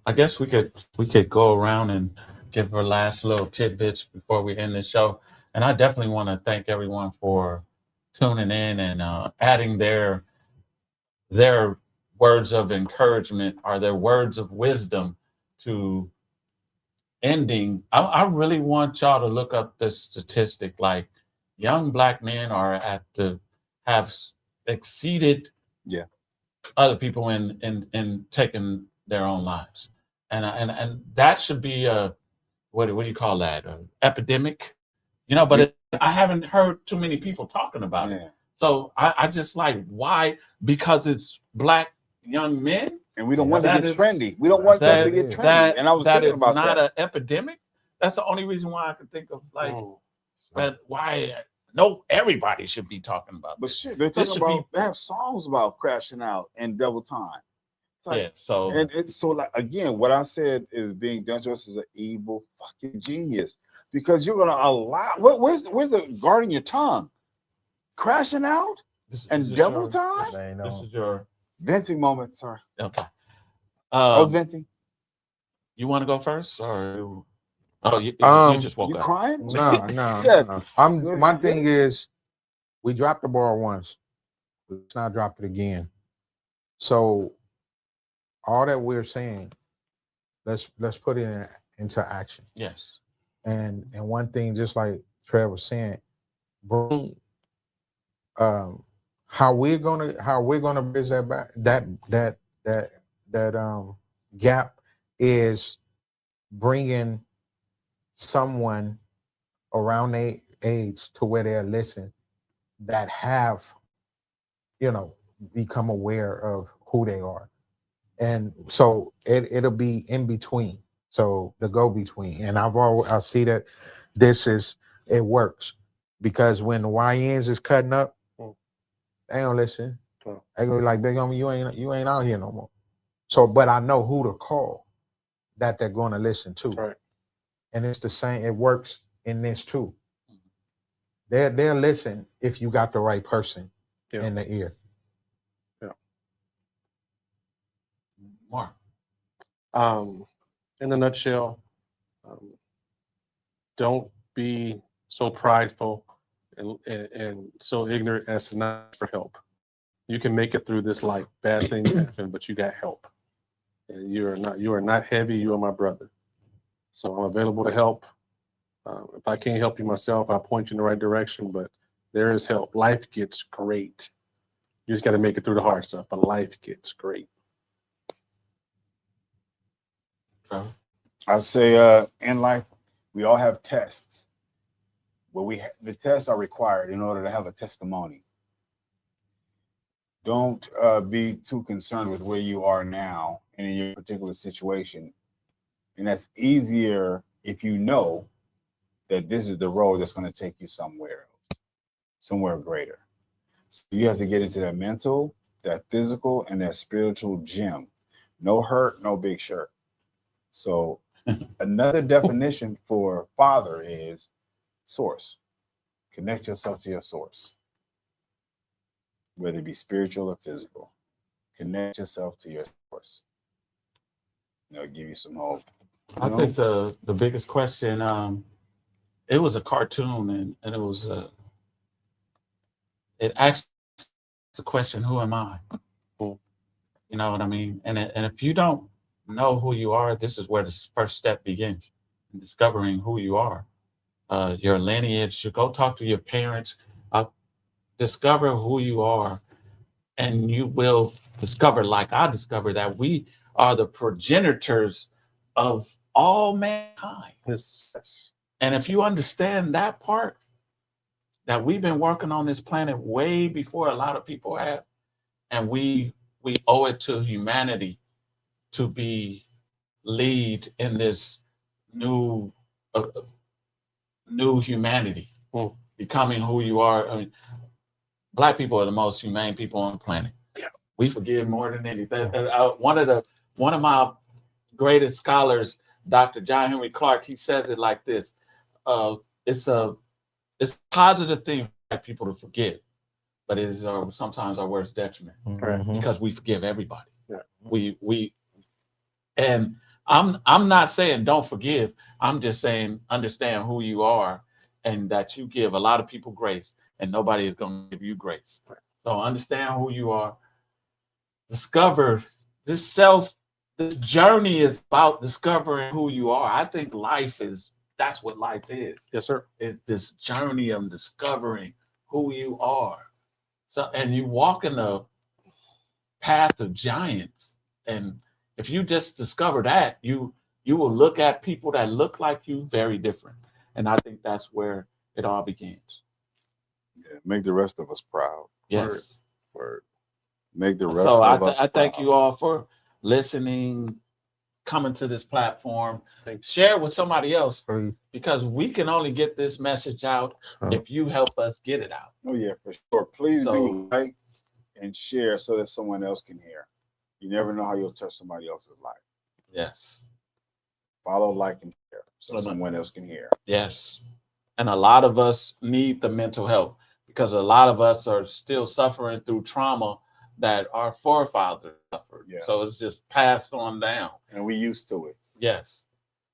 [SPEAKER 2] I guess we could go around and give her last little tidbits before we end the show. And I definitely want to thank everyone for tuning in and adding their words of encouragement or their words of wisdom to ending. I really want y'all to look up this statistic. Like, young Black men have exceeded other people in taking their own lives, and that should be a what do you call that, an epidemic, but I haven't heard too many people talking about it. So I just like, why? Because it's Black young men,
[SPEAKER 4] and we don't want to get trendy. We don't want that to get trendy. And I was thinking about that.
[SPEAKER 2] Not an epidemic. That's the only reason why I could think of, like, but why? No, everybody should be talking about
[SPEAKER 4] But
[SPEAKER 2] this.
[SPEAKER 4] shit, they're talking about, they have songs about crashing out and double time. Like,
[SPEAKER 2] so
[SPEAKER 4] like, again, what I said is being done to us is an evil fucking genius, because you're gonna allow where's the guarding your tongue? Crashing out and double time?
[SPEAKER 2] This is your
[SPEAKER 4] venting moment, sorry.
[SPEAKER 2] Okay.
[SPEAKER 4] I was venting.
[SPEAKER 2] You want to go first, or you just woke
[SPEAKER 4] you
[SPEAKER 2] up?
[SPEAKER 4] Crying?
[SPEAKER 3] No.
[SPEAKER 4] Yeah.
[SPEAKER 3] My thing is, we dropped the ball once. Let's not drop it again. So all that we're saying, let's put it into action.
[SPEAKER 2] Yes.
[SPEAKER 3] And one thing, just like Trev was saying, bring how we're gonna bridge that gap is bringing someone around their age to where they're listening, that have become aware of who they are. And so it'll be in between. So the go-between, and I see that it works, because when the YNs is cutting up, they don't listen. They go like, big homie, you ain't out here no more. So, but I know who to call that they're going to listen to.
[SPEAKER 1] Right.
[SPEAKER 3] And it's the same. It works in this too. They'll listen if you got the right person in the ear.
[SPEAKER 1] Yeah.
[SPEAKER 2] Mark.
[SPEAKER 1] In a nutshell, don't be so prideful and so ignorant as to not ask for help. You can make it through this life. Bad things happen, but you got help. And you are not heavy. You are my brother. So I'm available to help. If I can't help you myself, I'll point you in the right direction, but there is help. Life gets great. You just got to make it through the hard stuff, but life gets great.
[SPEAKER 4] I'd say in life, we all have tests, but the tests are required in order to have a testimony. Don't be too concerned with where you are now and in your particular situation. And that's easier if you know that this is the road that's going to take you somewhere else, somewhere greater. So you have to get into that mental, that physical, and that spiritual gym. No hurt, no big shirt. So another definition for father is source. Connect yourself to your source, whether it be spiritual or physical. Connect yourself to your source. It'll give you some hope.
[SPEAKER 2] I think the biggest question, it was a cartoon, and it was it asked the question, who am I? You know what I mean? And if you don't know who you are, this is where the first step begins, in discovering who you are. Your lineage, you go talk to your parents, discover who you are, and you will discover, like I discovered, that we are the progenitors of all mankind.
[SPEAKER 1] Yes.
[SPEAKER 2] And if you understand that part, that we've been working on this planet way before a lot of people have, and we owe it to humanity to be lead in this new humanity, becoming who you are. I mean, Black people are the most humane people on the planet.
[SPEAKER 1] Yeah.
[SPEAKER 2] We forgive more than anything. One of my greatest scholars, Dr. John Henry Clark, he says it like this: it's a positive thing for Black people to forgive, but it is sometimes our worst detriment, because we forgive everybody.
[SPEAKER 1] Yeah.
[SPEAKER 2] And I'm not saying don't forgive. I'm just saying understand who you are, and that you give a lot of people grace, and nobody is going to give you grace. So understand who you are. Discover this journey is about discovering who you are. I think that's what life is.
[SPEAKER 1] Yes, sir.
[SPEAKER 2] It's this journey of discovering who you are. So, and you walk in the path of giants. And if you just discover that, you will look at people that look like you very different. And I think that's where it all begins.
[SPEAKER 4] Yeah, make the rest of us proud.
[SPEAKER 2] Yes.
[SPEAKER 1] Word.
[SPEAKER 4] Make the rest of us
[SPEAKER 2] I thank
[SPEAKER 4] proud.
[SPEAKER 2] you all for listening, coming to this platform. Share with somebody else, because we can only get this message out if you help us get it out.
[SPEAKER 4] Oh yeah, for sure. Please do like and share so that someone else can hear. You never know how you'll touch somebody else's life.
[SPEAKER 2] Yes.
[SPEAKER 4] Follow, like, and share so someone else can hear.
[SPEAKER 2] Yes. And a lot of us need the mental health, because a lot of us are still suffering through trauma that our forefathers suffered.
[SPEAKER 4] Yeah.
[SPEAKER 2] So it's just passed on down.
[SPEAKER 4] And we used to it.
[SPEAKER 2] Yes.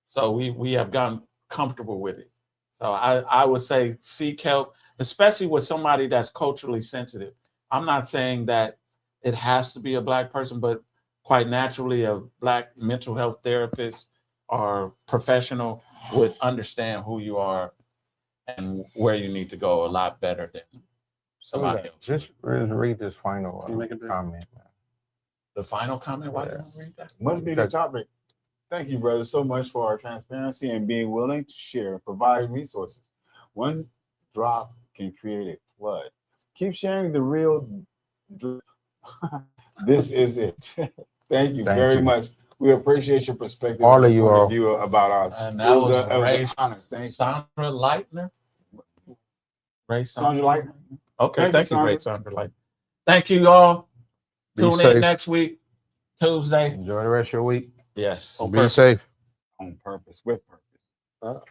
[SPEAKER 2] So we have gotten comfortable with it. So I would say seek help, especially with somebody that's culturally sensitive. I'm not saying that it has to be a Black person, but quite naturally a Black mental health therapist or professional would understand who you are and where you need to go a lot better than somebody else.
[SPEAKER 3] Just read this final comment.
[SPEAKER 2] The final comment? Why did I read that?
[SPEAKER 4] Much needed topic. Thank you, brother, so much for our transparency and being willing to share and provide resources. One drop can create a flood. Keep sharing the real. This is it. Thank you very much. We appreciate your perspective.
[SPEAKER 3] All of
[SPEAKER 4] and
[SPEAKER 3] you
[SPEAKER 4] point
[SPEAKER 3] all.
[SPEAKER 4] view about our.
[SPEAKER 2] And that was
[SPEAKER 4] it
[SPEAKER 2] Ray
[SPEAKER 4] an honor. Thank you.
[SPEAKER 2] Sandra Leitner. Ray
[SPEAKER 4] Sandra
[SPEAKER 2] Sandra.
[SPEAKER 4] Light.
[SPEAKER 2] Okay,
[SPEAKER 4] Thank you,
[SPEAKER 2] thank you, Ray
[SPEAKER 4] Sandra.
[SPEAKER 2] Sandra Leitner. Thank you all.
[SPEAKER 3] Be
[SPEAKER 2] Tune
[SPEAKER 3] safe.
[SPEAKER 2] in next week, Tuesday.
[SPEAKER 3] Enjoy the rest of your week.
[SPEAKER 2] Yes.
[SPEAKER 1] On
[SPEAKER 3] Be
[SPEAKER 1] purpose.
[SPEAKER 3] safe.
[SPEAKER 4] On purpose, with purpose.